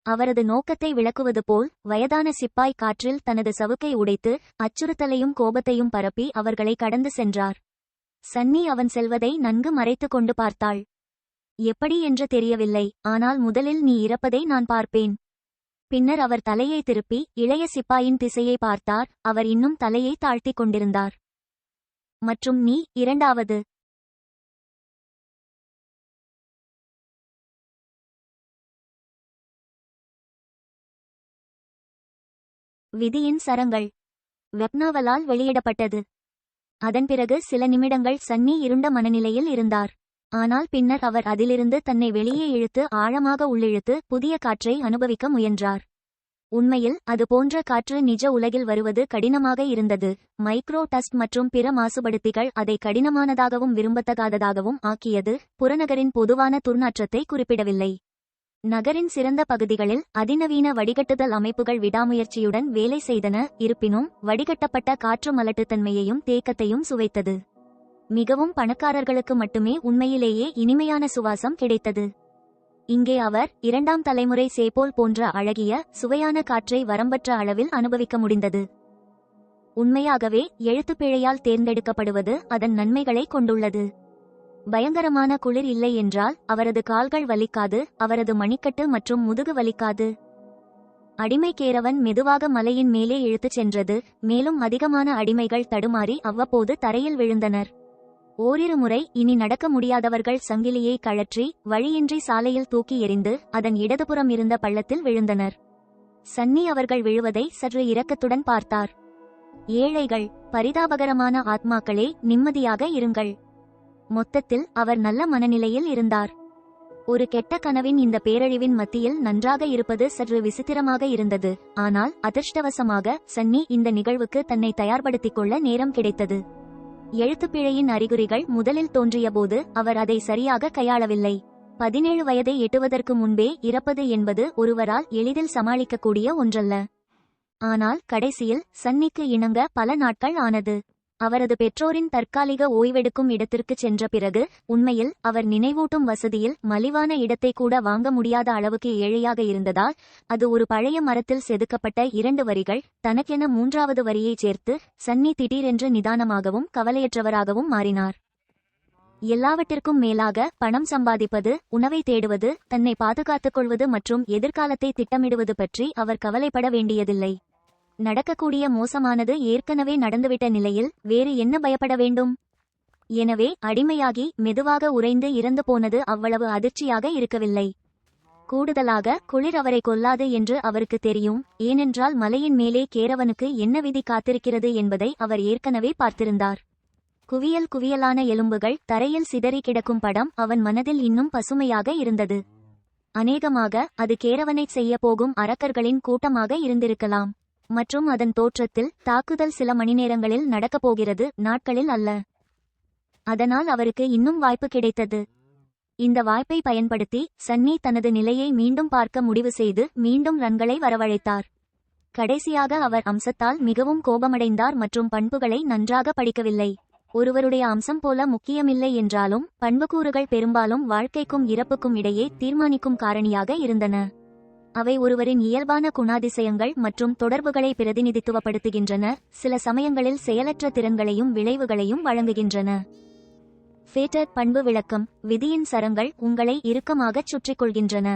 அவரது நோக்கத்தை விளக்குவது போல் வயதான சிப்பாய் காற்றில் தனது சவுக்கை உடைத்து அச்சுறுத்தலையும் கோபத்தையும் பரப்பி அவர்களை கடந்து சென்றார். சன்னி அவன் செல்வதை நன்கு மறைத்து கொண்டு பார்த்தாள். எப்படி என்று தெரியவில்லை. ஆனால் முதலில் நீ இறப்பதை நான் பார்ப்பேன். பின்னர் அவர் தலையை திருப்பி இளைய சிப்பாயின் திசையை பார்த்தார். அவர் இன்னும் தலையை தாழ்த்திக் கொண்டிருந்தார். மற்றும் நீ இரண்டாவது. விதியின் சரங்கள் வெப்னாவலால் வெளியிடப்பட்டது. அதன் பிறகு சில நிமிடங்கள் சன்னி இருண்ட மனநிலையில் இருந்தார். ஆனால் பின்னர் அவர் அதிலிருந்து தன்னை வெளியே இழுத்து ஆழமாக உள்ளிழுத்து புதிய காற்றை அனுபவிக்க முயன்றார். உண்மையில் அது போன்ற காற்று நிஜ உலகில் வருவது கடினமாக இருந்தது. மைக்ரோ டஸ்ட் மற்றும் பிற மாசுபடுத்திகள் அதை கடினமானதாகவும் விரும்பத்தகாததாகவும் ஆக்கியது. புறநகரின் பொதுவான துர்நாற்றத்தை குறிப்பிடவில்லை. நகரின் சிறந்த பகுதிகளில் அதிநவீன வடிகட்டுதல் அமைப்புகள் விடாமுயற்சியுடன் வேலை செய்தன. இருப்பினும் வடிகட்டப்பட்ட காற்று மலட்டுத்தன்மையையும் தேக்கத்தையும் சுவைத்தது. மிகவும் பணக்காரர்களுக்கு மட்டுமே உண்மையிலேயே இனிமையான சுவாசம் கிடைத்தது. இங்கே அவர் இரண்டாம் தலைமுறை சேப்போல் போன்ற அழகிய சுவையான காற்றை வரம்பற்ற அளவில் அனுபவிக்க முடிந்தது. உண்மையாகவே எழுத்துப்பிழையால் தேர்ந்தெடுக்கப்படுவது அதன் நன்மைகளை கொண்டுள்ளது. பயங்கரமான குளிர் இல்லை என்றால் அவரது கால்கள் வலிக்காது. அவரது மணிக்கட்டு மற்றும் முதுகு வலிக்காது. அடிமைக்கேரவன் மெதுவாக மலையின் மேலே இழுத்துச் சென்றது. மேலும் அதிகமான அடிமைகள் தடுமாறி அவ்வப்போது தரையில் விழுந்தனர். ஓரிரு முறை இனி நடக்க முடியாதவர்கள் சங்கிலியை கழற்றி வழியின்றி சாலையில் தூக்கி எறிந்து அதன் இடதுபுறம் இருந்த பள்ளத்தில் விழுந்தனர். சன்னி அவர்கள் விழுவதை சற்று இரக்கத்துடன் பார்த்தார். ஏழைகள், பரிதாபகரமான ஆத்மாக்களே, நிம்மதியாக இருங்கள். மொத்தத்தில் அவர் நல்ல மனநிலையில் இருந்தார். ஒரு கெட்ட கனவின் இந்த பேரழிவின் மத்தியில் நன்றாக இருப்பது சற்று விசித்திரமாக இருந்தது. ஆனால் அதிர்ஷ்டவசமாக சன்னி இந்த நிகழ்வுக்கு தன்னை தயார்படுத்திக் கொள்ள நேரம் கிடைத்தது. எழுத்துப்பிழையின் அறிகுறிகள் முதலில் தோன்றியபோது அவர் அதை சரியாக கையாளவில்லை. 17 வயதை எட்டுவதற்கு முன்பே இறப்பது என்பது ஒருவரால் எளிதில் சமாளிக்கக்கூடிய ஒன்றல்ல. ஆனால் கடைசியில் சன்னிக்கு இணங்க பல நாட்கள் ஆனது. அவரது பெற்றோரின் தற்காலிக ஓய்வெடுக்கும் இடத்திற்கு சென்ற பிறகு உண்மையில் அவர் நினைவூட்டும் வசதியில் மலிவான இடத்தை கூட வாங்க முடியாத அளவுக்கு ஏழையாக இருந்ததால் அது ஒரு பழைய மரத்தில் செதுக்கப்பட்ட 2 வரிகள் தனக்கென 3வது வரியை சேர்த்து சன்னி திடீரென்று நிதானமாகவும் கவலையற்றவராகவும் மாறினார். எல்லாவற்றிற்கும் மேலாக பணம் சம்பாதிப்பது, உணவை தேடுவது, தன்னை பாதுகாத்துக் கொள்வது மற்றும் எதிர்காலத்தை திட்டமிடுவது பற்றி அவர் கவலைப்பட வேண்டியதில்லை. நடக்கக்கூடிய மோசமானது ஏற்கனவே நடந்துவிட்ட நிலையில் வேறு என்ன பயப்பட வேண்டும்? எனவே அடிமையாகி மெதுவாக உறைந்து இறந்து போனது அவ்வளவு அதிர்ச்சியாக இருக்கவில்லை. கூடுதலாக குளிர் அவரை கொல்லாது என்று அவருக்கு தெரியும். ஏனென்றால் மலையின் மேலே கேரவனுக்கு என்ன விதி காத்திருக்கிறது என்பதை அவர் ஏற்கனவே பார்த்திருந்தார். குவியல் குவியலான எலும்புகள் தரையில் சிதறி கிடக்கும் படம் அவன் மனதில் இன்னும் பசுமையாக இருந்தது. அநேகமாக அது கேரவனைச் செய்ய போகும் அரக்கர்களின் கூட்டமாக இருந்திருக்கலாம். மற்றும் அதன் தோற்றத்தில் தாக்குதல் சில மணிநேரங்களில் நடக்கப் போகிறது, நாட்களில் அல்ல. அதனால் அவருக்கு இன்னும் வாய்ப்பு கிடைத்தது. இந்த வாய்ப்பை பயன்படுத்தி சன்னி தனது நிலையை மீண்டும் பார்க்க முடிவு செய்து மீண்டும் ரன்களை வரவழைத்தார். கடைசியாக அவர் அம்சத்தால் மிகவும் கோபமடைந்தார் மற்றும் பண்புகளை நன்றாக படிக்கவில்லை. ஒருவருடைய அம்சம் போல முக்கியமில்லை என்றாலும் பண்புக்கூறுகள் பெரும்பாலும் வாழ்க்கைக்கும் இறப்புக்கும் இடையே தீர்மானிக்கும் காரணியாக இருந்தன. அவை ஒருவரின் இயல்பான குணாதிசயங்கள் மற்றும் தொடர்புகளை பிரதிநிதித்துவப்படுத்துகின்றன, சில சமயங்களில் செயலற்ற திறன்களையும் விளைவுகளையும் வழங்குகின்றன. ஃபேட்டட் பண்பு விளக்கம். விதியின் சரங்கள் உங்களை இறுக்கமாகச் சுற்றிக் கொள்கின்றன.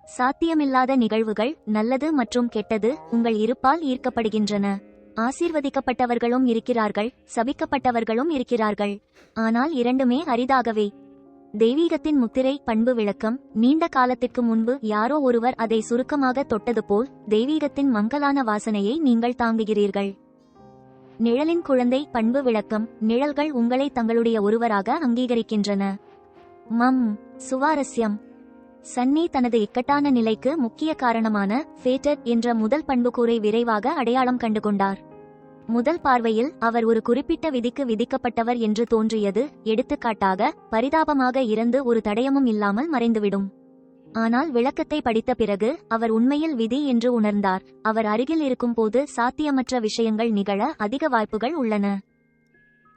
சாத்தியமில்லாத நிகழ்வுகள், நல்லது மற்றும் கெட்டது, உங்கள் இருப்பால் ஈர்க்கப்படுகின்றன. ஆசீர்வதிக்கப்பட்டவர்களும் இருக்கிறார்கள், சபிக்கப்பட்டவர்களும் இருக்கிறார்கள். ஆனால் இரண்டுமே அரிதாகவே. தெய்வீகத்தின் முத்திரை பண்பு விளக்கம். நீண்ட காலத்திற்கு முன்பு யாரோ ஒருவர் அதை சுருக்கமாக தொட்டது போல், தெய்வீகத்தின் மங்கலான வாசனையை நீங்கள் தாங்குகிறீர்கள். நிழலின் குழந்தை பண்பு விளக்கம். நிழல்கள் உங்களை தங்களுடைய ஒருவராக அங்கீகரிக்கின்றன. சுவாரஸ்யம். சன்னி தனது இக்கட்டான நிலைக்கு முக்கிய காரணமான ஃபேட்டட் என்ற முதல் பண்புக்கூறை விரைவாக அடையாளம் கண்டுகொண்டார். முதல் பார்வையில் அவர் ஒரு குறிப்பிட்ட விதிக்கு விதிக்கப்பட்டவர் என்று தோன்றியது. எடுத்துக்காட்டாக, பரிதாபமாக இறந்து ஒரு தடயமும் இல்லாமல் மறைந்துவிடும். ஆனால் விளக்கத்தை படித்த பிறகு அவர் உண்மையில் விதி என்று உணர்ந்தார். அவர் அருகில் இருக்கும்போது சாத்தியமற்ற விஷயங்கள் நிகழ அதிக வாய்ப்புகள் உள்ளன.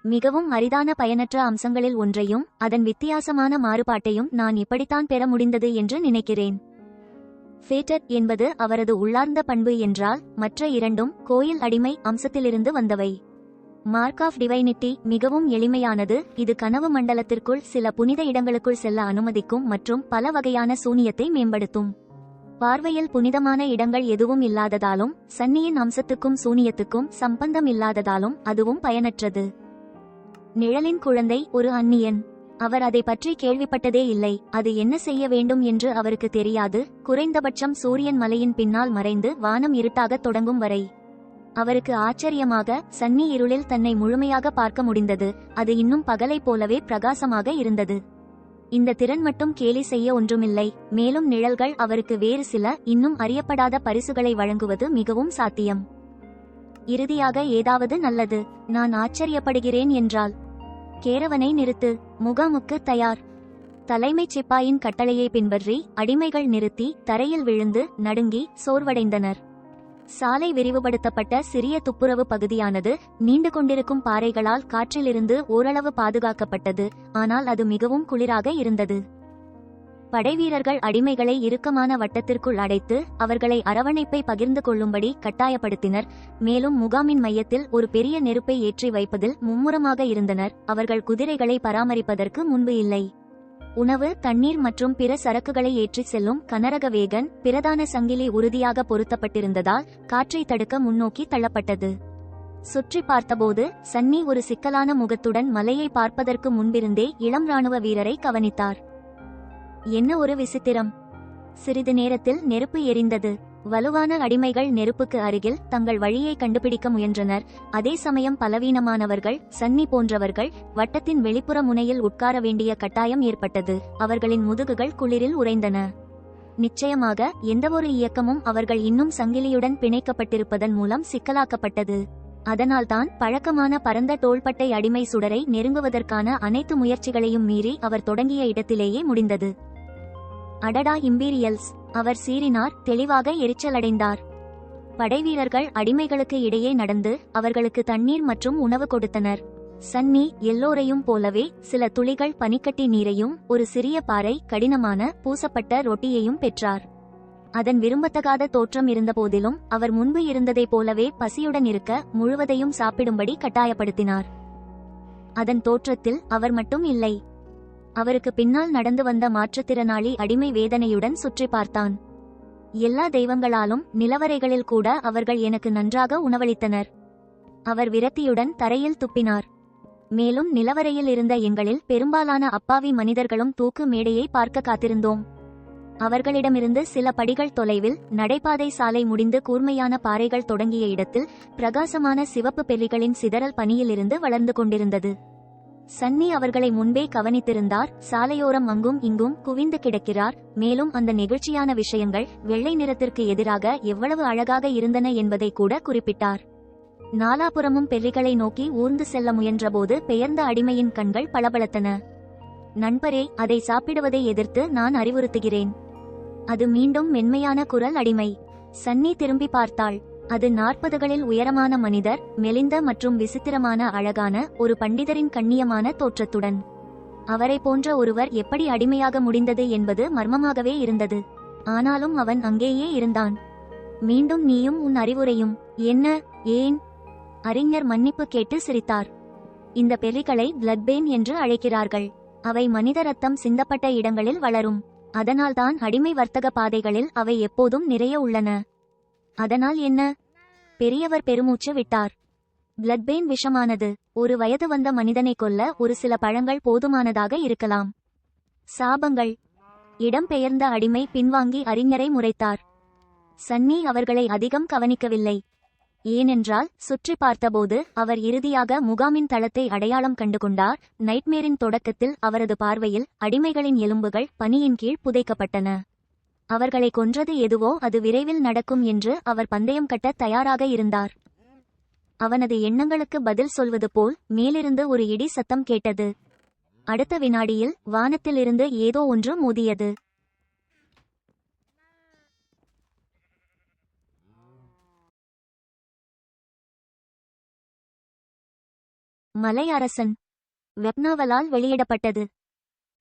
மிகவும் அரிதான பயனற்ற அம்சங்களில் ஒன்றையும் அதன் வித்தியாசமான மாறுபாட்டையும் நான் இப்படித்தான் பெற முடிந்தது என்று நினைக்கிறேன். ஃபேட்டட் என்பது அவரது உள்ளார்ந்த பண்பு என்றால், மற்ற இரண்டும் கோயில் அடிமை அம்சத்திலிருந்து வந்தவை. மார்க் ஆஃப் டிவைனிட்டி மிகவும் எளிமையானது. இது கனவு மண்டலத்திற்குள் சில புனித இடங்களுக்குள் செல்ல அனுமதிக்கும் மற்றும் பல வகையான சூனியத்தை மேம்படுத்தும். பார்வையில் புனிதமான இடங்கள் எதுவும் இல்லாததாலும் சன்னியின் அம்சத்துக்கும் சூனியத்துக்கும் சம்பந்தம் இல்லாததாலும் அதுவும் பயனற்றது. நிழலின் குழந்தை ஒரு அந்நியன். அவர் அதை பற்றி கேள்விப்பட்டதே இல்லை. அது என்ன செய்ய வேண்டும் என்று அவருக்கு தெரியாது, குறைந்தபட்சம் சூரியன் மலையின் பின்னால் மறைந்து வானம் இருட்டாகத் தொடங்கும் வரை. அவருக்கு ஆச்சரியமாக சன்னி இருளில் தன்னை முழுமையாக பார்க்க முடிந்தது. அது இன்னும் பகலைப் போலவே பிரகாசமாக இருந்தது. இந்த திறன் மட்டும் கேலி செய்ய ஒன்றுமில்லை, மேலும் நிழல்கள் அவருக்கு வேறு சில இன்னும் அறியப்படாத பரிசுகளை வழங்குவது மிகவும் சாத்தியம். இறுதியாக ஏதாவது நல்லது. நான் ஆச்சரியப்படுகிறேன் என்றால். கேரவனை நிறுத்து. முகாமுக்கு தயார். தலைமைச் சிப்பாயின் கட்டளையை பின்பற்றி அடிமைகள் நிறுத்தி தரையில் விழுந்து நடுங்கி சோர்வடைந்தனர். சாலை விரிவுபடுத்தப்பட்ட சிறிய துப்புரவு பகுதியானது நீண்டு கொண்டிருக்கும் பாறைகளால் காற்றிலிருந்து ஓரளவு பாதுகாக்கப்பட்டது, ஆனால் அது மிகவும் குளிராக இருந்தது. படைவீரர்கள் அடிமைகளை இறுக்கமான வட்டத்திற்குள் அடைத்து அவர்களை அரவணைப்பை பகிர்ந்து கொள்ளும்படி கட்டாயப்படுத்தினர். மேலும் முகாமின் மையத்தில் ஒரு பெரிய நெருப்பை ஏற்றி வைப்பதில் மும்முரமாக இருந்தனர். அவர்கள் குதிரைகளை பராமரிப்பதற்கு முன்பு இல்லை. உணவு, தண்ணீர் மற்றும் பிற சரக்குகளை ஏற்றிச் செல்லும் கனரக வேகன் பிரதான சங்கிலி உறுதியாக பொருத்தப்பட்டிருந்ததால் காற்றை தடுக்க முன்னோக்கி தள்ளப்பட்டது. சுற்றி பார்த்தபோது சன்னி ஒரு சிக்கலான முகத்துடன் மலையை பார்ப்பதற்கு முன்பிருந்தே இளம் ராணுவ வீரரை கவனித்தார். என்ன ஒரு விசித்திரம்! சிறிது நேரத்தில் நெருப்பு எரிந்தது. வலுவான அடிமைகள் நெருப்புக்கு அருகில் தங்கள் வழியை கண்டுபிடிக்க முயன்றனர். அதே சமயம் பலவீனமானவர்கள், சன்னி போன்றவர்கள், வட்டத்தின் வெளிப்புற முனையில் உட்கார வேண்டிய கட்டாயம் ஏற்பட்டது. அவர்களின் முதுகுகள் குளிரில் உறைந்தன. நிச்சயமாக எந்தவொரு இயக்கமும் அவர்கள் இன்னும் சங்கிலியுடன் பிணைக்கப்பட்டிருப்பதன் மூலம் சிக்கலாக்கப்பட்டது. அதனால்தான் பழக்கமான பரந்த தோள்பட்டை அடிமை சுடரை நெருங்குவதற்கான அனைத்து முயற்சிகளையும் மீறி அவர் தொடங்கிய இடத்திலேயே முடிந்தது. அடடா இம்பீரியல்ஸ்! அவர் சீறினார், தெளிவாக எரிச்சலடைந்தார். படைவீரர்கள் அடிமைகளுக்கு இடையே நடந்து அவர்களுக்கு தண்ணீர் மற்றும் உணவு கொடுத்தனர். சன்னி எல்லோரையும் போலவே சில துளிகள் பனிக்கட்டி நீரையும் ஒரு சிறிய பாறை கடினமான பூசப்பட்ட ரொட்டியையும் பெற்றார். அதன் விரும்பத்தகாத தோற்றம் இருந்தபோதிலும் அவர் முன்பு இருந்ததைப் போலவே பசியுடன் இருக்க முழுவதையும் சாப்பிடும்படி கட்டாயப்படுத்தினார். அதன் தோற்றத்தில் அவர் மட்டும் இல்லை. அவருக்கு பின்னால் நடந்து வந்த மாற்றுத்திறனாளி அடிமை வேதனையுடன் சுற்றி பார்த்தான். எல்லா தெய்வங்களாலும் நிலவறைகளில் கூட அவர்கள் எனக்கு நன்றாக உணவளித்தனர். அவர் விரக்தியுடன் தரையில் துப்பினார். மேலும் நிலவரையில் இருந்த எங்களில் பெரும்பாலான அப்பாவி மனிதர்களும் தூக்கு மேடையை பார்க்க காத்திருந்தோம். அவர்களிடமிருந்து சில படிகள் தொலைவில் நடைபாதை சாலை முடிந்து கூர்மையான பாறைகள் தொடங்கிய இடத்தில் பிரகாசமான சிவப்பு பெல்லிகளின் சிதறல் பனியிலிருந்து வளர்ந்து கொண்டிருந்தது. சன்னி அவர்களை முன்பே கவனித்திருந்தார். சாலையோரம் அங்கும் இங்கும் குவிந்து கிடக்கிறார். மேலும் அந்த நெகிழ்ச்சியான விஷயங்கள் வெள்ளை நிறத்திற்கு எதிராக எவ்வளவு அழகாக இருந்தன என்பதை கூட குறிப்பிட்டார். நாலாபுறமும் பெல்லிகளை நோக்கி ஊர்ந்து செல்ல முயன்றபோது பெயர்ந்த அடிமையின் கண்கள் பளபளத்தன. நண்பரே, அதை சாப்பிடுவதை எதிர்த்து நான் அறிவுறுத்துகிறேன். அது மீண்டும் மென்மையான குரல் அடிமை. சன்னி திரும்பி பார்த்தாள். அது 40களில் உயரமான மனிதர், மெலிந்த மற்றும் விசித்திரமான அழகான ஒரு பண்டிதரின் கண்ணியமான தோற்றத்துடன். அவரை போன்ற ஒருவர் எப்படி அடிமையாக முடிந்தது என்பது மர்மமாகவே இருந்தது. ஆனாலும் அவன் அங்கேயே இருந்தான். மீண்டும் நீயும் உன் அறிவுரையும். என்ன? ஏன்? அறிஞர் மன்னிப்பு கேட்டு சிரித்தார். இந்த பெல்லிகளை பிளட்பேன் என்று அழைக்கிறார்கள். அவை மனித ரத்தம் சிந்தப்பட்ட இடங்களில் வளரும். அதனால்தான் அடிமை வர்த்தக பாதைகளில் அவை எப்போதும் நிறைய உள்ளன. அதனால் என்ன? பெரியவர் பெருமூச்சு விட்டார். பிளட்பேன் விஷமானது. ஒரு வயது வந்த மனிதனை கொல்ல ஒரு சில பழங்கள் போதுமானதாக இருக்கலாம். சாபங்கள். இடம்பெயர்ந்த அடிமை பின்வாங்கி அறிஞரை முறைத்தார். சன்னி அவர்களை அதிகம் கவனிக்கவில்லை. ஏனென்றால் சுற்றி பார்த்தபோது அவர் இறுதியாக முகாமின் தளத்தை அடையாளம் கண்டுகொண்டார். நைட்மேரின் தொடக்கத்தில் அவரது பார்வையில் அடிமைகளின் எலும்புகள் பனியின் கீழ் புதைக்கப்பட்டன. அவர்களை கொன்றது எதுவோ அது விரைவில் நடக்கும் என்று அவர் பந்தயம் கட்ட தயாராக இருந்தார். அவனது எண்ணங்களுக்கு பதில் சொல்வது போல் மேலிருந்து ஒரு இடி சத்தம் கேட்டது. அடுத்த வினாடியில் வானத்திலிருந்து ஏதோ ஒன்று மோதியது. மலை அரசன் வெப்னாவலால் வெளியிடப்பட்டது.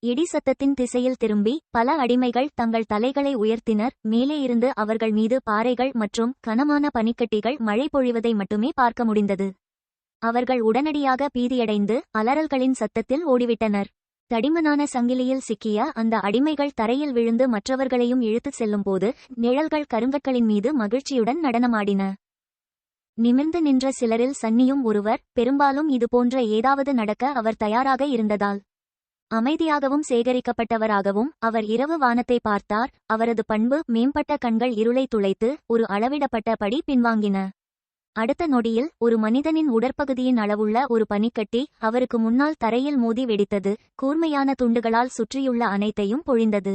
இடி சத்தத்தின் திசையில் திரும்பி பல அடிமைகள் தங்கள் தலைகளை உயர்த்தினர். மேலே இருந்து அவர்கள் மீது பாறைகள் மற்றும் கனமான பனிக்கட்டிகள் மழை பொழிவதை மட்டுமே பார்க்க முடிந்தது. அவர்கள் உடனடியாக பீதியடைந்து அலறல்களின் சத்தத்தில் ஓடிவிட்டனர். தடிமனான சங்கிலியில் சிக்கிய அந்த அடிமைகள் தரையில் விழுந்து மற்றவர்களையும் இழுத்துச் செல்லும்போது நிழல்கள் கருங்கற்களின் மீது மகிழ்ச்சியுடன் நடனமாடின. நிமிர்ந்து நின்ற சிலரில் சன்னியும் ஒருவர். பெரும்பாலும் இதுபோன்ற ஏதாவது நடக்க அவர் தயாராக இருந்ததால் அமைதியாகவும் சேகரிக்கப்பட்டவராகவும் அவர் இரவு வானத்தை பார்த்தார். அவரது பண்பு மேம்பட்ட கண்கள் இருளை துளைத்து ஒரு அளவிடப்பட்ட படி பின்வாங்கின. அடுத்த நொடியில் ஒரு மனிதனின் உடற்பகுதியின் அளவுள்ள ஒரு பனிக்கட்டி அவருக்கு முன்னால் தரையில் மோதி வெடித்தது. கூர்மையான துண்டுகளால் சுற்றியுள்ள அனைத்தையும் பொழிந்தது.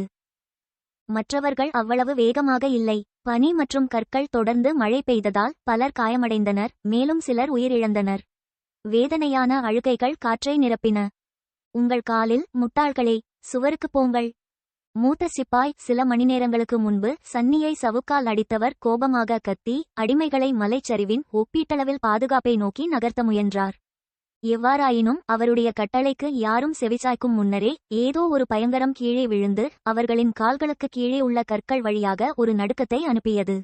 மற்றவர்கள் அவ்வளவு வேகமாக இல்லை. பனி மற்றும் கற்கள் தொடர்ந்து மழை பெய்ததால் பலர் காயமடைந்தனர். மேலும் சிலர் உயிரிழந்தனர். வேதனையான அழுகைகள் காற்றை நிரப்பின. உங்கள் காலில், முட்டாள்களே, சுவருக்கு போங்கள். மூத்த சிப்பாய் சில மணிநேரங்களுக்கு முன்பு சன்னியை சவுக்கால் அடித்தவர் கோபமாக கத்தி அடிமைகளை மலைச்சரிவின் ஒப்பீட்டளவில் பாதுகாப்பை நோக்கி நகர்த்த முயன்றார். எவ்வாறாயினும் அவருடைய கட்டளைக்கு யாரும் செவிசாய்க்கும் முன்னரே ஏதோ ஒரு பயங்கரம் கீழே விழுந்து அவர்களின் கால்களுக்கு கீழே உள்ள கற்கள் வழியாக ஒரு நடுக்கத்தை அனுப்பியது.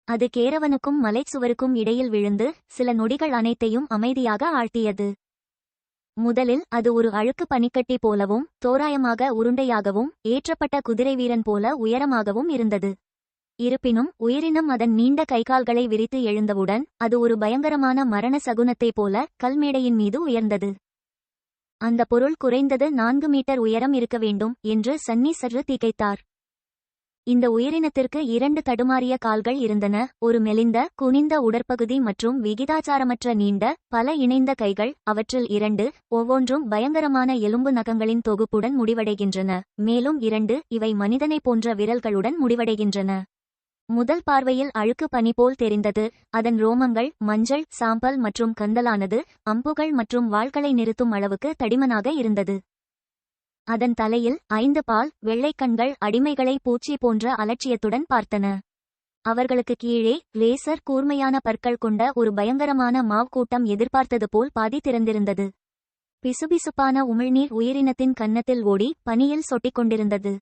அது கேரவனுக்கும் மலைச்சுவருக்கும் இடையில் விழுந்து சில நொடிகள் அனைத்தையும் அமைதியாக ஆழ்த்தியது. முதலில் அது ஒரு அழுக்கு பனிக்கட்டி போலவும் தோராயமாக உருண்டையாகவும் ஏற்றப்பட்ட குதிரை வீரன் போல உயரமாகவும் இருந்தது. இருப்பினும் உயிரினம் அதன் நீண்ட கைகால்களை விரித்து எழுந்தவுடன் அது ஒரு பயங்கரமான மரண சகுனத்தைப் போல கல்மேடையின் மீது உயர்ந்தது. அந்த பொருள் குறைந்தது 4 மீட்டர் உயரம் இருக்க வேண்டும் என்று சன்னி சற்று திகைத்தார். இந்த உயிரினத்திற்கு 2 தடுமாறிய கால்கள் இருந்தன. ஒரு மெலிந்த குனிந்த உடற்பகுதி மற்றும் விகிதாச்சாரமற்ற நீண்ட பல இணைந்த கைகள். அவற்றில் 2 ஒவ்வொன்றும் பயங்கரமான எலும்பு நகங்களின் தொகுப்புடன் முடிவடைகின்றன. மேலும் 2 இவை மனிதனைப் போன்ற விரல்களுடன் முடிவடைகின்றன. முதல் பார்வையில் அழுக்கு பனி போல் தெரிந்தது. அதன் ரோமங்கள் மஞ்சள், சாம்பல் மற்றும் கந்தலானது. அம்புகள் மற்றும் வாள்களை நிறுத்தும் அளவுக்கு தடிமனாக இருந்தது. அதன் தலையில் 5 பால் வெள்ளைக்கண்கள் அடிமைகளை பூச்சி போன்ற அலட்சியத்துடன் பார்த்தன. அவர்களுக்கு கீழே லேசர் கூர்மையான பற்கள் கொண்ட ஒரு பயங்கரமான மாவ் கூட்டம் எதிர்பார்த்தது போல் பாதி திறந்திருந்தது. பிசுபிசுப்பான உமிழ்நீர் உயிரினத்தின் கன்னத்தில் ஓடி பனியில் சொட்டிக் கொண்டிருந்தது.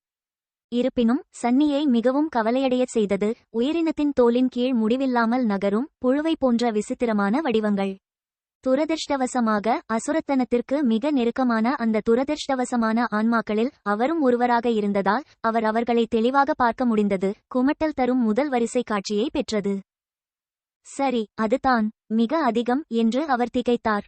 இருப்பினும் சன்னியை மிகவும் கவலையடையச் செய்தது உயிரினத்தின் தோலின் கீழ் முடிவில்லாமல் நகரும் புழுவை போன்ற விசித்திரமான வடிவங்கள். துரதிர்ஷ்டவசமாக அசுரத்தனத்திற்கு மிக நெருக்கமான அந்த துரதிர்ஷ்டவசமான ஆன்மாக்களில் அவரும் ஒருவராக இருந்ததால் அவர் அவர்களை தெளிவாக பார்க்க முடிந்தது. குமட்டல் தரும் முதல் வரிசை காட்சியை பெற்றது. சரி, அதுதான் மிக அதிகம் என்று அவர் திகைத்தார்.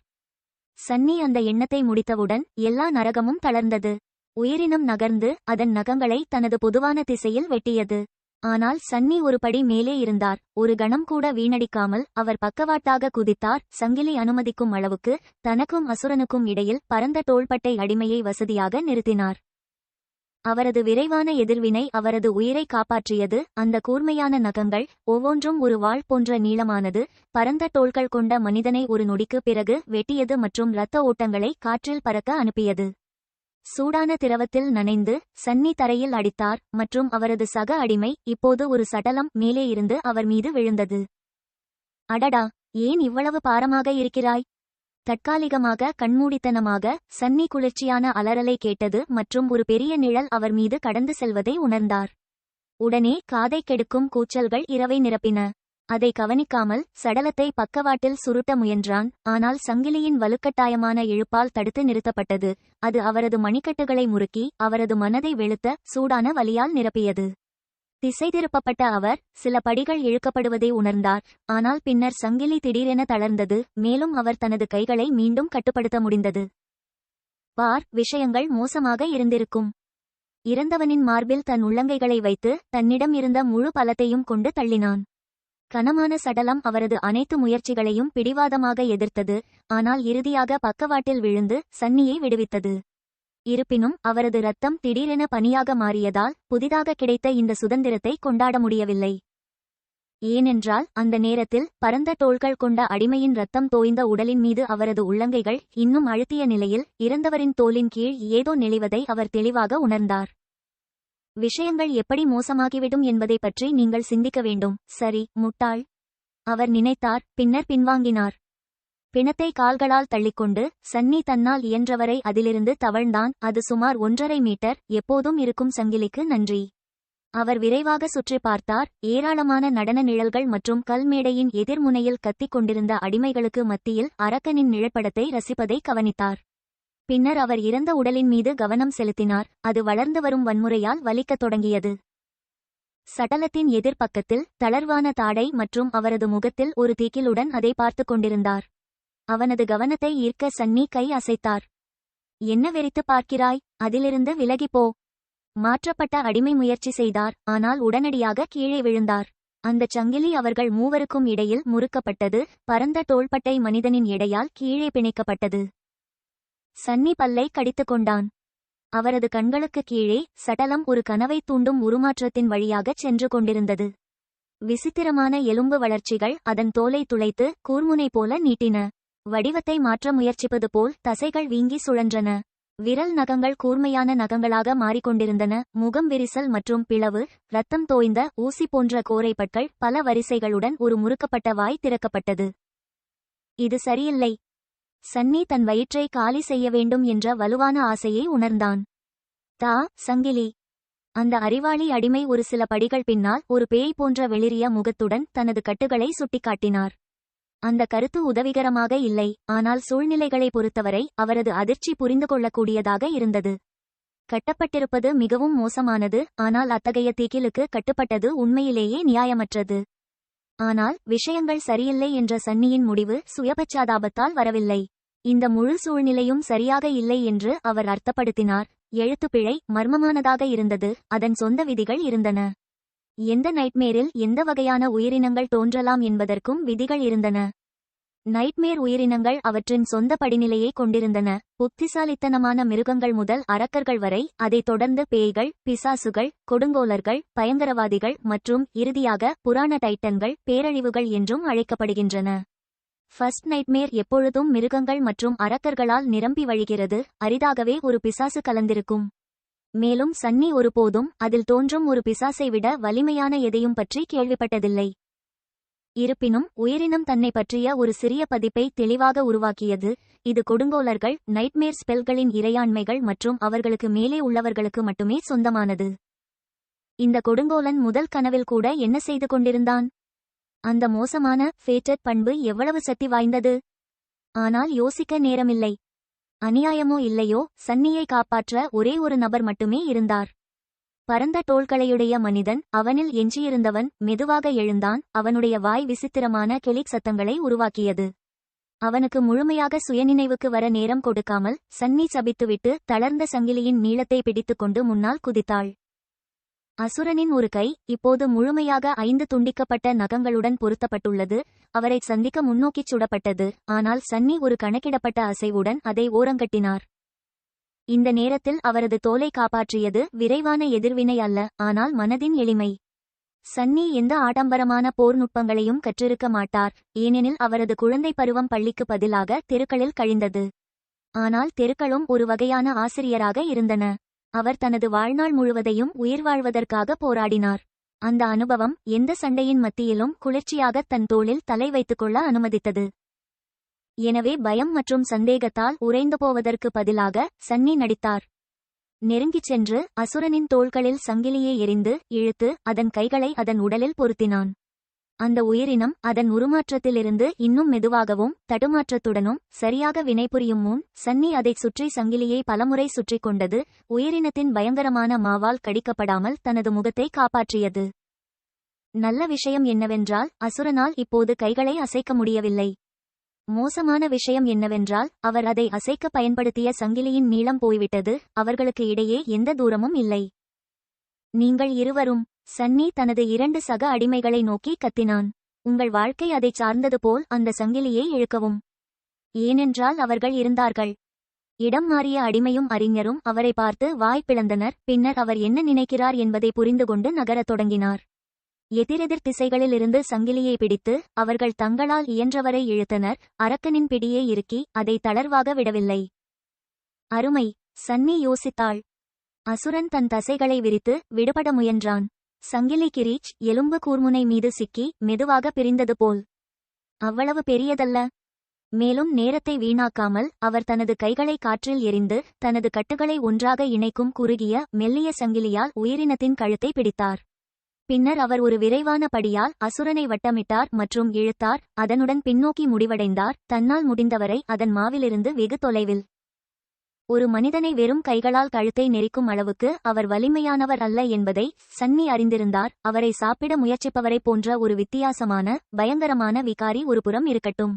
சன்னி அந்த எண்ணத்தை முடித்தவுடன் எல்லா நரகமும் தளர்ந்தது. உயிரினம் நகர்ந்து அதன் நகங்களை தனது பொதுவான திசையில் வெட்டியது. ஆனால் சன்னி ஒரு படி மேலே இருந்தார். ஒரு கணம் கூட வீணடிக்காமல் அவர் பக்கவாட்டாக குதித்தார். சங்கிலி அனுமதிக்கும் அளவுக்கு தனக்கும் அசுரனுக்கும் இடையில் பரந்த தோள்பட்டை அடிமையை வசதியாக நிறுத்தினார். அவரது விரைவான எதிர்வினை அவரது உயிரை காப்பாற்றியது. அந்த கூர்மையான நகங்கள் ஒவ்வொன்றும் ஒரு வாள் போன்ற நீளமானது. பரந்த தோள்கள் கொண்ட மனிதனை ஒரு நொடிக்கு பிறகு வெட்டியது மற்றும் இரத்த ஓட்டங்களை காற்றில் பறக்க அனுப்பியது. சூடான திரவத்தில் நனைந்து சன்னி தரையில் அடித்தார் மற்றும் அவரது சக அடிமை இப்போது ஒரு சடலம் மேலே இருந்து அவர் மீது விழுந்தது. அடடா, ஏன் இவ்வளவு பாரமாக இருக்கிறாய்? தற்காலிகமாக கண்மூடித்தனமாக சன்னி குளிர்ச்சியான அலறலை கேட்டது மற்றும் ஒரு பெரிய நிழல் அவர் மீது கடந்து செல்வதை உணர்ந்தார். உடனே காதை கெடுக்கும் கூச்சல்கள் இரவை நிரப்பின. அதை கவனிக்காமல் சடலத்தை பக்கவாட்டில் சுருட்ட முயன்றான். ஆனால் சங்கிலியின் வலுக்கட்டாயமான இழுப்பால் தடுத்து நிறுத்தப்பட்டது. அது அவரது மணிக்கட்டுகளை முறுக்கி அவரது மனதை வெளுத்த சூடான வலியால் நிரப்பியது. திசை திருப்பப்பட்ட அவர் சில படிகள் இழுக்கப்படுவதை உணர்ந்தார். ஆனால் பின்னர் சங்கிலி திடீரென தளர்ந்தது. மேலும் அவர் தனது கைகளை மீண்டும் கட்டுப்படுத்த முடிந்தது. பார், விஷயங்கள் மோசமாக இருந்திருக்கும். இறந்தவனின் மார்பில் தன் உள்ளங்கைகளை வைத்து தன்னிடம் இருந்த முழு பலத்தையும் கொண்டு தள்ளினான். கனமான சடலம் அவரது அனைத்து முயற்சிகளையும் பிடிவாதமாக எதிர்த்தது. ஆனால் இறுதியாக பக்கவாட்டில் விழுந்து சன்னியை விடுவித்தது. இருப்பினும் அவரது இரத்தம் திடீரென பனியாக மாறியதால் புதிதாக கிடைத்த இந்த சுதந்திரத்தை கொண்டாட முடியவில்லை. ஏனென்றால் அந்த நேரத்தில் பரந்த தோள்கள் கொண்ட அடிமையின் இரத்தம் தோய்ந்த உடலின் மீது அவரது உள்ளங்கைகள் இன்னும் அழுத்திய நிலையில் இறந்தவரின் தோலின் கீழ் ஏதோ நெளிவதை அவர் தெளிவாக உணர்ந்தார். விஷயங்கள் எப்படி மோசமாகிவிடும் என்பதை பற்றி நீங்கள் சிந்திக்க வேண்டும். சரி, முட்டாள், அவர் நினைத்தார். பின்னர் பின்வாங்கினார். பிணத்தை கால்களால் தள்ளிக்கொண்டு சன்னி தன்னால் இயன்றவரை அதிலிருந்து தவழ்ந்தான். அது சுமார் 1.5 மீட்டர். எப்போதும் இருக்கும் சங்கிலிக்கு நன்றி. அவர் விரைவாக சுற்றி பார்த்தார். ஏராளமான நடன நிழல்கள் மற்றும் கல்மேடையின் எதிர்முனையில் கத்திக் கொண்டிருந்த அடிமைகளுக்கு மத்தியில் அரக்கனின் நிழற்படத்தை ரசிப்பதை கவனித்தார். பின்னர் அவர் இறந்த உடலின் மீது கவனம் செலுத்தினார். அது வளர்ந்து வரும் வன்முறையால் வலிக்கத் தொடங்கியது. சடலத்தின் எதிர்பக்கத்தில் தளர்வான தாடை மற்றும் அவரது முகத்தில் ஒரு தீக்கிலுடன் அதை பார்த்து கொண்டிருந்தார். அவனது கவனத்தை ஈர்க்க சன்னி கை அசைத்தார். என்ன வெறித்து பார்க்கிறாய்? அதிலிருந்து விலகிப்போ. மாற்றப்பட்ட அடிமை முயற்சி செய்தார். ஆனால் உடனடியாக கீழே விழுந்தார். அந்த சங்கிலி அவர்கள் மூவருக்கும் இடையில் முறுக்கப்பட்டது. பரந்த தோள்பட்டை மனிதனின் எடையால் கீழே பிணைக்கப்பட்டது. சன்னி பல்லை கடித்துக் கொண்டான். அவரது கண்களுக்கு கீழே சடலம் ஒரு கனவை தூண்டும் உருமாற்றத்தின் வழியாகச் சென்று கொண்டிருந்தது. விசித்திரமான எலும்பு வளர்ச்சிகள் அதன் தோலை துளைத்து கூர்முனை போல நீட்டின. வடிவத்தை மாற்ற முயற்சிப்பது போல் தசைகள் வீங்கி சுழன்றன. விரல் நகங்கள் கூர்மையான நகங்களாக மாறிக்கொண்டிருந்தன. முகம் விரிசல் மற்றும் பிளவு, இரத்தம் தோய்ந்த ஊசி போன்ற கோரைப்பற்கள், பல வரிசைகளுடன் ஒரு முறுக்கப்பட்ட வாய் திறக்கப்பட்டது. இது சரியில்லை. சன்னி தன் வயிற்றை காலி செய்ய வேண்டும் என்ற வலுவான ஆசையை உணர்ந்தான். சங்கிலி. அந்த அறிவாளி அடிமை ஒரு சில படிகள் பின்னால் ஒரு பேய் போன்ற வெளிரிய முகத்துடன் தனது கட்டுகளை சுட்டிக்காட்டினார். அந்த கருத்து உதவிகரமாக இல்லை. ஆனால் சூழ்நிலைகளை பொறுத்தவரை அவரது அதிர்ச்சி புரிந்து கொள்ளக்கூடியதாக இருந்தது. கட்டப்பட்டிருப்பது மிகவும் மோசமானது. ஆனால் அத்தகைய தீக்கிலுக்கு கட்டுப்பட்டது உண்மையிலேயே நியாயமற்றது. ஆனால் விஷயங்கள் சரியில்லை என்ற சன்னியின் முடிவு சுயபச்சாதாபத்தால் வரவில்லை. இந்த முழு சூழ்நிலையும் சரியாக இல்லை என்று அவர் அர்த்தப்படுத்தினார். எழுத்துப்பிழை மர்மமானதாக இருந்தது. அதன் சொந்த விதிகள் இருந்தன. எந்த நைட்மேரில் எந்த வகையான உயிரினங்கள் தோன்றலாம் என்பதற்கும் விதிகள் இருந்தன. நைட்மேர் உயிரினங்கள் அவற்றின் சொந்த படிநிலையை கொண்டிருந்தன. புத்திசாலித்தனமான மிருகங்கள் முதல் அரக்கர்கள் வரை. அதைத் தொடர்ந்து பேய்கள், பிசாசுகள், கொடுங்கோலர்கள், பயங்கரவாதிகள் மற்றும் இறுதியாக புராண டைட்டன்கள், பேரழிவுகள் என்றும் அழைக்கப்படுகின்றன. ஃபர்ஸ்ட் நைட்மேர் எப்பொழுதும் மிருகங்கள் மற்றும் அரக்கர்களால் நிரம்பி வழிகிறது. அரிதாகவே ஒரு பிசாசு கலந்திருக்கும். மேலும் சன்னி ஒருபோதும் அதில் தோன்றும் ஒரு பிசாசை விட வலிமையான எதையும் பற்றி கேள்விப்பட்டதில்லை. இருப்பினும் உயிரினம் தன்னை பற்றிய ஒரு சிறிய பதிப்பை தெளிவாக உருவாக்கியது. இது கொடுங்கோலர்கள், நைட்மேர் ஸ்பெல்களின் இறையாண்மைகள் மற்றும் அவர்களுக்கு மேலே உள்ளவர்களுக்கு மட்டுமே சொந்தமானது. இந்த கொடுங்கோலன் முதல் கனவில் கூட என்ன செய்து கொண்டிருந்தான்? அந்த மோசமான ஃபேட்டட் பண்பு எவ்வளவு சக்தி வாய்ந்தது! ஆனால் யோசிக்க நேரமில்லை. அநியாயமோ இல்லையோ, சன்னியை காப்பாற்ற ஒரே ஒரு நபர் மட்டுமே இருந்தார். பரந்த தோள்களையுடைய மனிதன், அவனில் எஞ்சியிருந்தவன், மெதுவாக எழுந்தான். அவனுடைய வாய் விசித்திரமான கெலிக் சத்தங்களை உருவாக்கியது. அவனுக்கு முழுமையாக சுயநினைவுக்கு வர நேரம் கொடுக்காமல் சன்னி சபித்துவிட்டு தளர்ந்த சங்கிலியின் நீளத்தை பிடித்துக்கொண்டு முன்னால் குதித்தாள். அசுரனின் ஒரு கை இப்போது முழுமையாக 5 துண்டிக்கப்பட்ட நகங்களுடன் பொருத்தப்பட்டுள்ளது. அவரை சந்திக்க முன்னோக்கிச் சுடப்பட்டது. ஆனால் சன்னி ஒரு கணக்கிடப்பட்ட அசைவுடன் அதை ஓரங்கட்டினார். இந்த நேரத்தில் அவரது தோலை காப்பாற்றியது விரைவான எதிர்வினை அல்ல, ஆனால் மனதின் எளிமை. சன்னி எந்த ஆடம்பரமான போர் நுட்பங்களையும் கற்றிருக்க மாட்டார், ஏனெனில் அவரது குழந்தை பருவம் பள்ளிக்கு பதிலாக தெருக்களில் கழிந்தது. ஆனால் தெருக்களும் ஒரு வகையான ஆசிரியராக இருந்தன. அவர் தனது வாழ்நாள் முழுவதையும் உயிர் வாழ்வதற்காக போராடினார். அந்த அனுபவம் எந்த சண்டையின் மத்தியிலும் குளிர்ச்சியாக தன் தோளில் தலை வைத்துக்கொள்ள அனுமதித்தது. எனவே பயம் மற்றும் சந்தேகத்தால் உறைந்து போவதற்கு பதிலாக சன்னி நடித்தார். நெருங்கிச் சென்று அசுரனின் தோள்களில் சங்கிலியை எறிந்து இழுத்து அதன் கைகளை அதன் உடலில் பொருத்தினான். அந்த உயிரினம் அதன் உருமாற்றத்திலிருந்து இன்னும் மெதுவாகவும் தடுமாற்றத்துடனும் சரியாக வினைபுரியும் முன் சன்னி அதைச் சுற்றி சங்கிலியை பலமுறை சுற்றி கொண்டது. உயிரினத்தின் பயங்கரமான மாவால் கடிக்கப்படாமல் தனது முகத்தை காப்பாற்றியது. நல்ல விஷயம் என்னவென்றால் அசுரனால் இப்போது கைகளை அசைக்க முடியவில்லை. மோசமான விஷயம் என்னவென்றால் அவர் அதை அசைக்க பயன்படுத்திய சங்கிலியின் நீளம் போய்விட்டது. அவர்களுக்கு இடையே எந்த தூரமும் இல்லை. நீங்கள் இருவரும், சன்னி தனது 2 சக அடிமைகளை நோக்கி கத்தினான். உங்கள் வாழ்க்கை அதைச் சார்ந்தது போல் அந்த சங்கிலியை இழுக்கவும். ஏனென்றால் அவர்கள் இருந்தார்கள். இடம் மாறிய அடிமையும் அறிஞரும் அவரை பார்த்து வாய் பிளந்தனர். பின்னர் அவர் என்ன நினைக்கிறார் என்பதை புரிந்துகொண்டு நகரத் தொடங்கினார். எதிரெதிர் திசைகளில் இருந்து சங்கிலியை பிடித்து அவர்கள் தங்களால் இயன்றவரை இழுத்தனர். அரக்கனின் பிடியை இறுக்கி அதை தளர்வாக விடவில்லை. அருமை, சன்னி யோசித்தாள். அசுரன் தன் தசைகளை விரித்து விடுபட முயன்றான். சங்கிலி கிரீச் எலும்பு கூர்முனை மீது சிக்கி மெதுவாக பிரிந்தது போல். அவ்வளவு பெரியதல்ல. மேலும் நேரத்தை வீணாக்காமல் அவர் தனது கைகளை காற்றில் எறிந்து தனது கட்டுகளை ஒன்றாக இணைக்கும் குறுகிய மெல்லிய சங்கிலியால் உயிரினத்தின் கழுத்தை பிடித்தார். பின்னர் அவர் ஒரு விரைவான படியால் அசுரனை வட்டமிட்டார் மற்றும் இழுத்தார். அதனுடன் பின்னோக்கி முடிவடைந்தார், தன்னால் முடிந்தவரை அதன் மாவிலிருந்து வெகு தொலைவில். ஒரு மனிதனை வெறும் கைகளால் கழுத்தை நெரிக்கும் அளவுக்கு அவர் வலிமையானவர் அல்ல என்பதை சன்னி அறிந்திருந்தார். அவரை சாப்பிட முயற்சிப்பவரைப் போன்ற ஒரு வித்தியாசமான பயங்கரமான விகாரி ஒரு புறம் இருக்கட்டும்.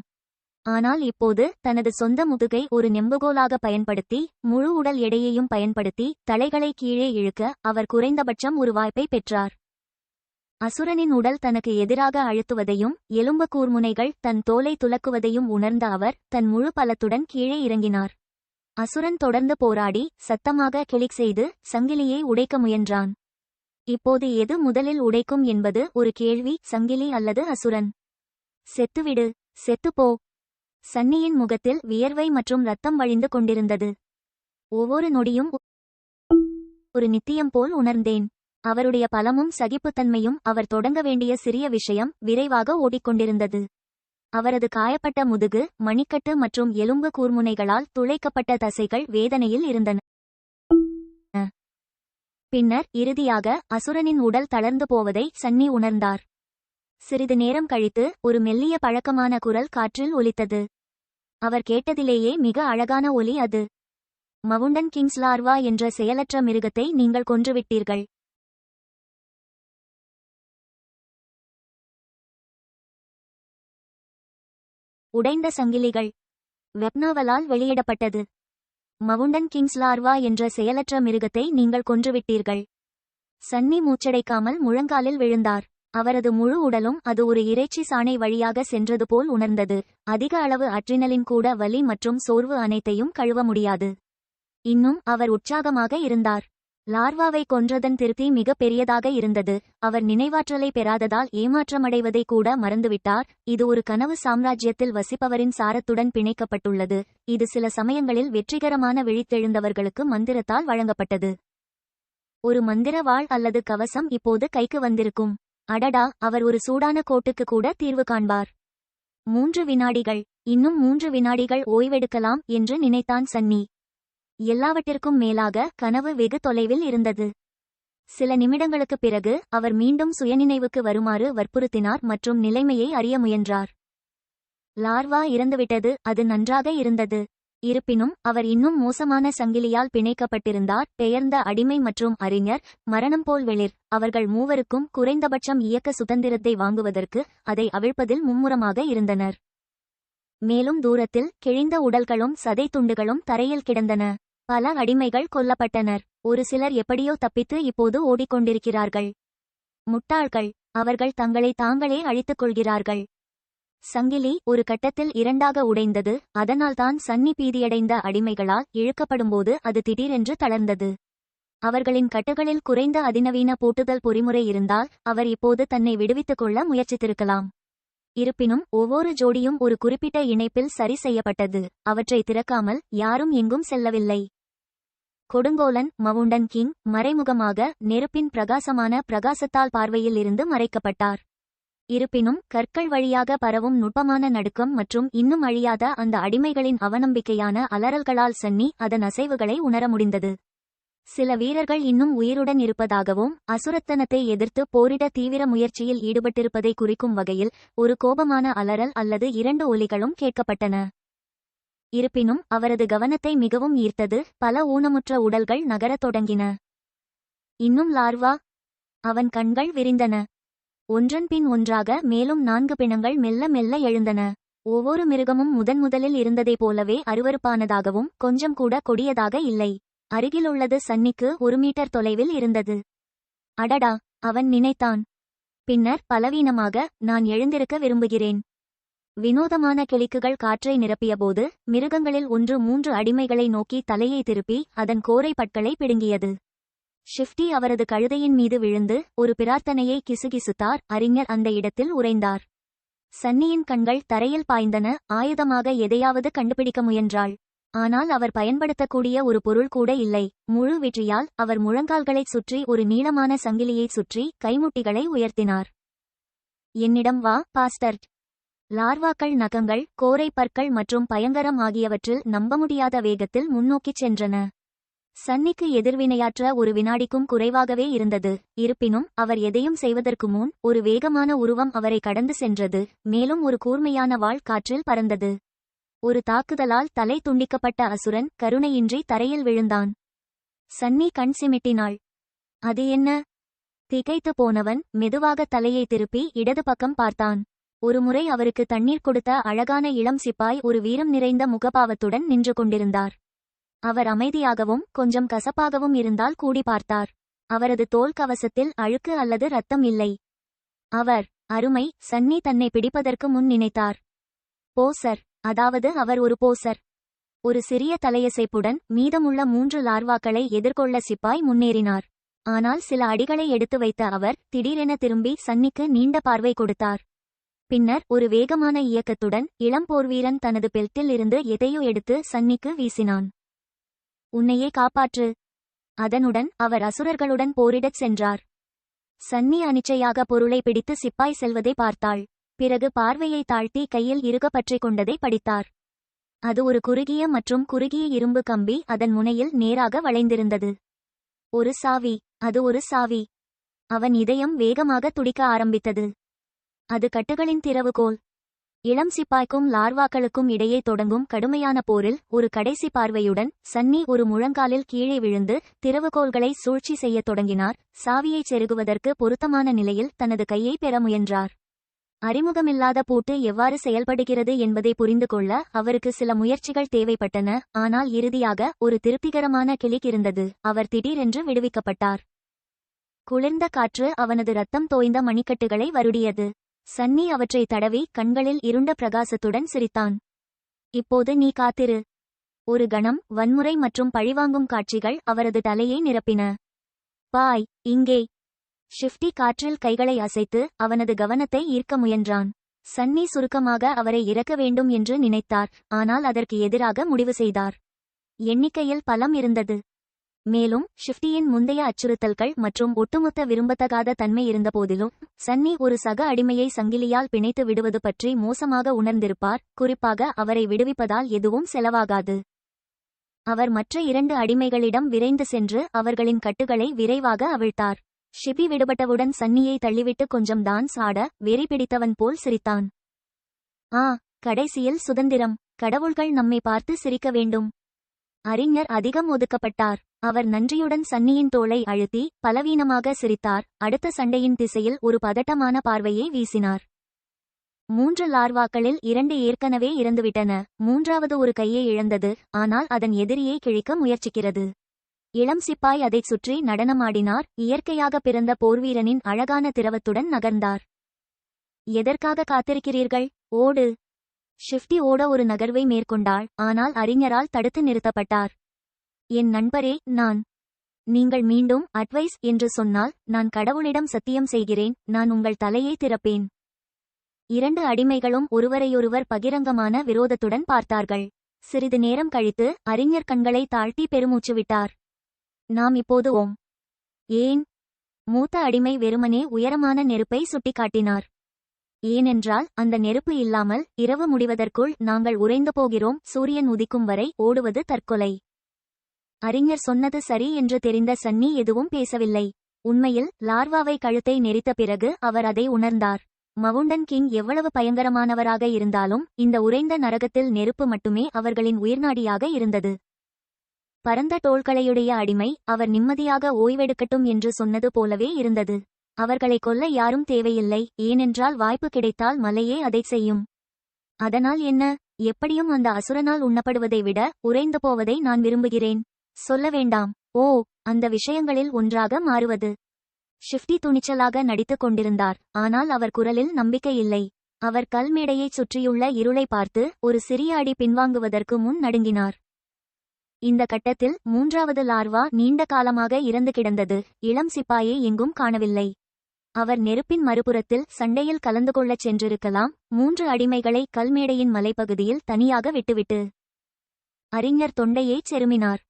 ஆனால் இப்போது தனது சொந்த முதுகை ஒரு நெம்புகோலாக பயன்படுத்தி முழு உடல் எடையையும் பயன்படுத்தி தலைகளை கீழே இழுக்க அவர் குறைந்தபட்சம் ஒரு வாய்ப்பை பெற்றார். அசுரனின் உடல் தனக்கு எதிராக அழுத்துவதையும் எலும்பு கூர்முனைகள் தன் தோலை துலக்குவதையும் உணர்ந்த அவர் தன் முழு பலத்துடன் கீழே இறங்கினார். அசுரன் தொடர்ந்து போராடி சத்தமாக கிளிக் செய்து சங்கிலியை உடைக்க முயன்றான். இப்போது எது முதலில் உடைக்கும் என்பது ஒரு கேள்வி. சங்கிலி அல்லது அசுரன்? செத்துவிடு, செத்துப்போ. சன்னியின் முகத்தில் வியர்வை மற்றும் ரத்தம் வழிந்து கொண்டிருந்தது. ஒவ்வொரு நொடியும் ஒரு நித்தியம் போல் உணர்ந்தேன். அவருடைய பலமும் சகிப்புத்தன்மையும் அவர் தொடங்க வேண்டிய சிறிய விஷயம் விரைவாக ஓடிக்கொண்டிருந்தது. அவரது காயப்பட்ட முதுகு, மணிக்கட்டு மற்றும் எலும்பு கூர்முனைகளால் துளைக்கப்பட்ட தசைகள் வேதனையில் இருந்தன. பின்னர் இறுதியாக அசுரனின் உடல் தளர்ந்து போவதை சன்னி உணர்ந்தார். சிறிது நேரம் கழித்து ஒரு மெல்லிய பழக்கமான குரல் காற்றில் ஒலித்தது. அவர் கேட்டதிலேயே மிக அழகான ஒலி அது. மவுண்டன் கிங்ஸ் லார்வா என்ற செயலற்ற மிருகத்தை நீங்கள் கொன்றுவிட்டீர்கள். உடைந்த சங்கிலிகள். வெப்னாவலால் வெளியிடப்பட்டது. மவுண்டன் கிங்ஸ் லார்வா என்ற செயலற்ற மிருகத்தை நீங்கள் கொன்றுவிட்டீர்கள். சன்னி மூச்சடைக்காமல் முழங்காலில் விழுந்தார். அவரது முழு உடலும் அது ஒரு இறைச்சி சாணை வழியாக சென்றது போல் உணர்ந்தது. அதிக அளவு அட்ரினலின் கூட வலி மற்றும் சோர்வு அனைத்தையும் கழுவ முடியாது. இன்னும் அவர் உற்சாகமாக இருந்தார். லார்வாவை கொன்றதன் திருப்தி மிக பெரியதாக இருந்தது. அவர் நினைவாற்றலை பெறாததால் ஏமாற்றமடைவதை கூட மறந்துவிட்டார். இது ஒரு கனவு சாம்ராஜ்யத்தில் வசிப்பவரின் சாரத்துடன் பிணைக்கப்பட்டுள்ளது. இது சில சமயங்களில் வெற்றிகரமான விழித்தெழுந்தவர்களுக்கு மந்திரத்தால் வழங்கப்பட்டது. ஒரு மந்திர வாள் அல்லது கவசம் இப்போது கைக்கு வந்திருக்கும். அடடா, அவர் ஒரு சூடான கோட்டுக்கு கூட தீர்வு காண்பார். 3 வினாடிகள். இன்னும் 3 வினாடிகள் ஓய்வெடுக்கலாம் என்று நினைத்தான் சன்னி. எல்லாவற்றிற்கும் மேலாக கனவு வெகு தொலைவில் இருந்தது. சில நிமிடங்களுக்குப் பிறகு அவர் மீண்டும் சுயநினைவுக்கு வருமாறு வற்புறுத்தினார் மற்றும் நிலைமையை அறிய முயன்றார். லார்வா இறந்துவிட்டது, அது நன்றாக இருந்தது. இருப்பினும் அவர் இன்னும் மோசமான சங்கிலியால் பிணைக்கப்பட்டிருந்தார். பெயர்ந்த அடிமை மற்றும் அறிஞர், மரணம் போல் வெளிர். அவர்கள் மூவருக்கும் குறைந்தபட்சம் இயக்க சுதந்திரத்தை வாங்குவதற்கு அதை அவிழ்ப்பதில் மும்முரமாக இருந்தனர். மேலும் தூரத்தில் கிழிந்த உடல்களும் சதை துண்டுகளும் தரையில் கிடந்தன. பல அடிமைகள் கொல்லப்பட்டனர். ஒரு சிலர் எப்படியோ தப்பித்து இப்போது ஓடிக்கொண்டிருக்கிறார்கள். முட்டாள்கள், அவர்கள் தங்களை தாங்களே அழித்துக் கொள்கிறார்கள். சங்கிலி ஒரு கட்டத்தில் இரண்டாக உடைந்தது. அதனால்தான் சன்னி பீதியடைந்த அடிமைகளால் இழுக்கப்படும்போது அது திடீரென்று தளர்ந்தது. அவர்களின் கட்டுகளில் குறைந்த அதிநவீன பூட்டுதல் பொறிமுறை இருந்தால் அவர் இப்போது தன்னை விடுவித்துக் கொள்ள முயற்சித்திருக்கலாம். இருப்பினும் ஒவ்வொரு ஜோடியும் ஒரு குறிப்பிட்ட இணைப்பில் சரி செய்யப்பட்டது. அவற்றை திறக்காமல் யாரும் எங்கும் செல்லவில்லை. கொடுங்கோலன் மவுண்டன் கிங் மறைமுகமாக நெருப்பின் பிரகாசமான பிரகாசத்தால் பார்வையில் இருந்து மறைக்கப்பட்டார். இருப்பினும் கற்கள் வழியாக பரவும் நுட்பமான நடுக்கம் மற்றும் இன்னும் அழியாத அந்த அடிமைகளின் அவநம்பிக்கையான அலறல்களால் சன்னி அதன் அசைவுகளை உணர முடிந்தது. சில வீரர்கள் இன்னும் உயிருடன் இருப்பதாகவும் அசுரத்தனத்தை எதிர்த்து போரிட தீவிர முயற்சியில் ஈடுபட்டிருப்பதை குறிக்கும் வகையில் ஒரு கோபமான அலறல் அல்லது 2 ஒலிகளும் கேட்கப்பட்டன. இருப்பினும் அவரது கவனத்தை மிகவும் ஈர்த்தது. பல ஊனமுற்ற உடல்கள் நகரத் தொடங்கின. இன்னும் லார்வா? அவன் கண்கள் விரிந்தன. ஒன்றன் பின் ஒன்றாக மேலும் 4 பிணங்கள் மெல்ல மெல்ல எழுந்தன. ஒவ்வொரு மிருகமும் முதலில் இருந்ததைப் போலவே அருவருப்பானதாகவும் கொஞ்சம் கூட கொடியதாக இல்லை. அருகிலுள்ளது சன்னிக்கு 1 மீட்டர் தொலைவில் இருந்தது. அடடா, அவன் நினைத்தான். பின்னர் பலவீனமாக, நான் எழுந்திருக்க விரும்புகிறேன். வினோதமான கிளிக்குகள் காற்றை நிரப்பியபோது மிருகங்களில் ஒன்று 3 அடிமைகளை நோக்கி தலையை திருப்பி அதன் கோரை பற்களை பிடுங்கியது. ஷிஃப்டி அவரது கழுதையின் மீது விழுந்து ஒரு பிரார்த்தனையை கிசுகிசுத்தார். அறிஞர் அந்த இடத்தில் உறைந்தார். சன்னியின் கண்கள் தரையில் பாய்ந்தன. ஆயுதமாக எதையாவது கண்டுபிடிக்க முயன்றாள். ஆனால் அவர் பயன்படுத்தக்கூடிய ஒரு பொருள் கூட இல்லை. முழு வெற்றியால் அவர் முழங்கால்களைச் சுற்றி ஒரு நீளமான சங்கிலியைச் சுற்றி கைமுட்டிகளை உயர்த்தினார். என்னிடம் வா, பாஸ்டர். லார்வாக்கள் நகங்கள், கோரை பற்கள் மற்றும் பயங்கரம் ஆகியவற்றில் நம்ப முடியாத வேகத்தில் முன்னோக்கிச் சென்றன. சன்னிக்கு எதிர்வினையாற்ற ஒரு வினாடிக்கும் குறைவாகவே இருந்தது. இருப்பினும் அவர் எதையும் செய்வதற்கு முன் ஒரு வேகமான உருவம் அவரை கடந்து சென்றது. மேலும் ஒரு கூர்மையான வாள் காற்றில் பறந்தது. ஒரு தாக்குதலால் தலை துண்டிக்கப்பட்ட அசுரன் கருணையின்றி தரையில் விழுந்தான். சன்னி கண் சிமிட்டினாள். அது என்ன? திகைத்து போனவன் மெதுவாக தலையை திருப்பி இடது பக்கம் பார்த்தான். ஒருமுறை அவருக்கு தண்ணீர் கொடுத்த அழகான இளம் சிப்பாய் ஒரு வீரம் நிறைந்த முகபாவத்துடன் நின்று கொண்டிருந்தார். அவர் அமைதியாகவும் கொஞ்சம் கசப்பாகவும் இருந்தால் கூடி பார்த்தார். அவரது தோல் கவசத்தில் அழுக்கு அல்லது இரத்தம் இல்லை. அவர் அருமை. சன்னி தன்னை பிடிப்பதற்கு முன் நினைத்தார். போசர், அதாவது அவர் ஒரு போசர். ஒரு சிறிய தலையசைப்புடன் மீதமுள்ள 3 லார்வாக்களை எதிர்கொள்ள சிப்பாய் முன்னேறினார். ஆனால் சில அடிகளை எடுத்து வைத்த அவர் திடீரென திரும்பி சன்னிக்கு நீண்ட பார்வை கொடுத்தார். பின்னர் ஒரு வேகமான இயக்கத்துடன் இளம் போர்வீரன் தனது பெல்ட்டில் இருந்து எதையோ எடுத்து சன்னிக்கு வீசினான். உன்னையே காப்பாற்று. அதனுடன் அவர் அசுரர்களுடன் போரிடச் சென்றார். சன்னி அனிச்சையாக பொருளை பிடித்து சிப்பாய் செல்வதை பார்த்தாள். பிறகு பார்வையை தாழ்த்தி கையில் இறுக பற்றிக் கொண்டதை படித்தார். அது ஒரு குறுகிய மற்றும் குறுகிய இரும்பு கம்பி. அதன் முனையில் நேராக வளைந்திருந்தது. ஒரு சாவி. அது ஒரு சாவி. அவன் இதயம் வேகமாக துடிக்க ஆரம்பித்தது. அது கட்டுகளின் திறவுகோல். இளம் சிப்பாய்க்கும் லார்வாக்களுக்கும் இடையே தொடங்கும் கடுமையான போரில் ஒரு கடைசி பார்வையுடன் சன்னி ஒரு முழங்காலில் கீழே விழுந்து திறவுகோல்களை சூழ்ச்சி செய்யத் தொடங்கினார். சாவியைச் செருகுவதற்கு பொருத்தமான நிலையில் தனது கையை பெற முயன்றார். அறிமுகமில்லாத பூட்டு எவ்வாறு செயல்படுகிறது என்பதை புரிந்து கொள்ள அவருக்கு சில முயற்சிகள் தேவைப்பட்டன. ஆனால் இறுதியாக ஒரு திருப்திகரமான கிளிக் இருந்தது. அவர் திடீரென்று விடுவிக்கப்பட்டார். குளிர்ந்த காற்று அவனது இரத்தம் தோய்ந்த மணிக்கட்டுகளை வருடியது. சன்னி அவற்றை தடவி கண்களில் இருண்ட பிரகாசத்துடன் சிரித்தான். இப்போது நீ காத்திரு. ஒரு கணம் வன்முறை மற்றும் பழிவாங்கும் காட்சிகள் அவரது தலையை நிரப்பின. பாய், இங்கே. ஷிஃப்டி காற்றில் கைகளை அசைத்து அவனது கவனத்தை ஈர்க்க முயன்றான். சன்னி சுருக்கமாக அவரை இறக்க வேண்டும் என்று நினைத்தார். ஆனால் அதற்கு எதிராக முடிவு செய்தார். எண்ணிக்கையில் பலம் இருந்தது. மேலும் ஷிஃப்டியின் முந்தைய அச்சுறுத்தல்கள் மற்றும் ஒட்டுமொத்த விரும்பத்தகாத தன்மை இருந்தபோதிலும் சன்னி ஒரு சக அடிமையை சங்கிலியால் பிணைத்து விடுவது பற்றி மோசமாக உணர்ந்திருப்பார். குறிப்பாக அவரை விடுவிப்பதால் எதுவும் செலவாகாது. அவர் மற்ற 2 அடிமைகளிடம் விரைந்து சென்று அவர்களின் கட்டுகளை விரைவாக அவிழ்த்தார். ஷிபி விடுபட்டவுடன் சன்னியை தள்ளிவிட்டு கொஞ்சம் டான்ஸ் ஆட வெறி பிடித்தவன் போல் சிரித்தான். கடைசியில் சுதந்திரம். கடவுள்கள் நம்மை பார்த்து சிரிக்க வேண்டும். அறிஞர் அதிகம் ஒதுக்கப்பட்டார். அவர் நன்றியுடன் சன்னியின் தோளை அழுத்தி பலவீனமாக சிரித்தார். அடுத்த சண்டையின் திசையில் ஒரு பதட்டமான பார்வையை வீசினார். 3 லார்வாக்களில் 2 ஏற்கனவே இறந்துவிட்டன. 3வது ஒரு கையை இழந்தது, ஆனால் அதன் எதிரியை கிழிக்க முயற்சிக்கிறது. இளம் சிப்பாய் அதைச் சுற்றி நடனமாடினார். இயற்கையாக பிறந்த போர்வீரனின் அழகான திரவத்துடன் நகர்ந்தார். எதற்காக காத்திருக்கிறீர்கள்? ஓடு! ஷிஃப்டி ஓட ஒரு நகர்வை மேற்கொண்டாள், ஆனால் அறிஞரால் தடுத்து நிறுத்தப்பட்டார். என் நண்பரே, நீங்கள் மீண்டும் அட்வைஸ் என்று சொன்னால், நான் கடவுளிடம் சத்தியம் செய்கிறேன், நான் உங்கள் தலையை திறப்பேன். 2 அடிமைகளும் ஒருவரையொருவர் பகிரங்கமான விரோதத்துடன் பார்த்தார்கள். சிறிது நேரம் கழித்து அறிஞர் கண்களை தாழ்த்தி பெருமூச்சு விட்டார். நாம் இப்போது ஓம். ஏன்? மூத்த அடிமை வெறுமனே உயரமான நெருப்பை சுட்டிக்காட்டினார். ஏனென்றால் அந்த நெருப்பு இல்லாமல் இரவு முடிவதற்குள் நாங்கள் உறைந்து போகிறோம். சூரியன் உதிக்கும் வரை ஓடுவது தற்கொலை. அறிஞர் சொன்னது சரி என்று தெரிந்த சன்னி எதுவும் பேசவில்லை. உண்மையில் லார்வாவை கழுத்தை நெரித்த பிறகு அவர் அதை உணர்ந்தார். மவுண்டன் கிங் எவ்வளவு பயங்கரமானவராக இருந்தாலும் இந்த உறைந்த நரகத்தில் நெருப்பு மட்டுமே அவர்களின் உயிர்நாடியாக இருந்தது. பரந்த தோள்களையுடைய அடிமை அவர் நிம்மதியாக ஓய்வெடுக்கட்டும் என்று சொன்னது போலவே இருந்தது. அவர்களை கொல்ல யாரும் தேவையில்லை, ஏனென்றால் வாய்ப்பு கிடைத்தால் மலையே அதைச் செய்யும். அதனால் என்ன? எப்படியும் அந்த அசுரனால் உண்ணப்படுவதை விட உறைந்து போவதை நான் விரும்புகிறேன். சொல்ல வேண்டாம். ஓ, அந்த விஷயங்களில் ஒன்றாக மாறுவது. ஷிஃப்டி துணிச்சலாக நடித்துக் கொண்டிருந்தார், ஆனால் அவர் குரலில் நம்பிக்கை இல்லை. அவர் கல்மேடையைச் சுற்றியுள்ள இருளை பார்த்து ஒரு சிறிய அடி பின்வாங்குவதற்கு முன் நடுங்கினார். இந்த கட்டத்தில் 3வது லார்வா நீண்ட காலமாக இறந்து கிடந்தது. இளம் சிப்பாயை எங்கும் காணவில்லை. அவர் நெருப்பின் மறுபுறத்தில் சண்டையில் கலந்து கொள்ளச் சென்றிருக்கலாம். 3 அடிமைகளை கல்மேடையின் மலைப்பகுதியில் தனியாக விட்டுவிட்டு. அறிஞர் தொண்டையைச் செருமினார்.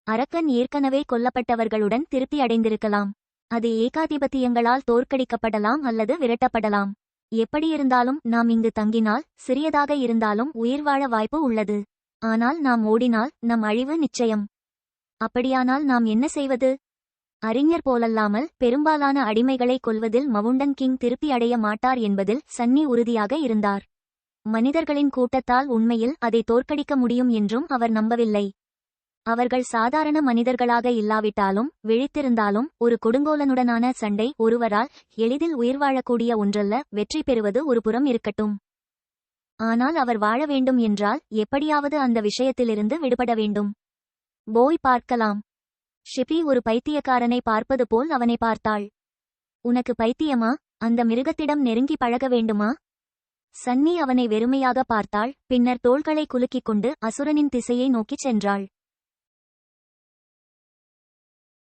அரக்கன் ஏற்கனவே கொல்லப்பட்டவர்களுடன் திருப்தி அடைந்திருக்கலாம். அது ஏகாதிபத்தியங்களால் தோற்கடிக்கப்படலாம் அல்லது விரட்டப்படலாம். எப்படியிருந்தாலும் நாம் இங்கு தங்கினால், சிறியதாக இருந்தாலும் உயிர் வாழ வாய்ப்பு உள்ளது. ஆனால் நாம் ஓடினால் நம் அழிவு நிச்சயம். அப்படியானால் நாம் என்ன செய்வது? அறிஞர் போலல்லாமல் பெரும்பாலான அடிமைகளை கொல்வதில் மவுண்டன் கிங் திருப்தி அடைய மாட்டார் என்பதில் சன்னி உறுதியாக இருந்தார். மனிதர்களின் கூட்டத்தால் உண்மையில் அதை தோற்கடிக்க முடியும் என்றும் அவர் நம்பவில்லை. அவர்கள் சாதாரண மனிதர்களாக இல்லாவிட்டாலும் விழித்திருந்தாலும் ஒரு கொடுங்கோலனுடனான சண்டை ஒருவரால் எளிதில் உயிர் வாழக்கூடிய ஒன்றல்ல. வெற்றி பெறுவது ஒரு புறம் இருக்கட்டும். ஆனால் அவர் வாழ வேண்டும் என்றால் எப்படியாவது அந்த விஷயத்திலிருந்து விடுபட வேண்டும். போய் பார்க்கலாம். ஷிபி ஒரு பைத்தியக்காரனை பார்ப்பது போல் அவனை பார்த்தாள். உனக்கு பைத்தியமா? அந்த மிருகத்திடம் நெருங்கி பழக வேண்டுமா? சன்னி அவனை வெறுமையாக பார்த்தாள். பின்னர் தோள்களை குலுக்கிக் கொண்டு அசுரனின் திசையை நோக்கிச் சென்றாள்.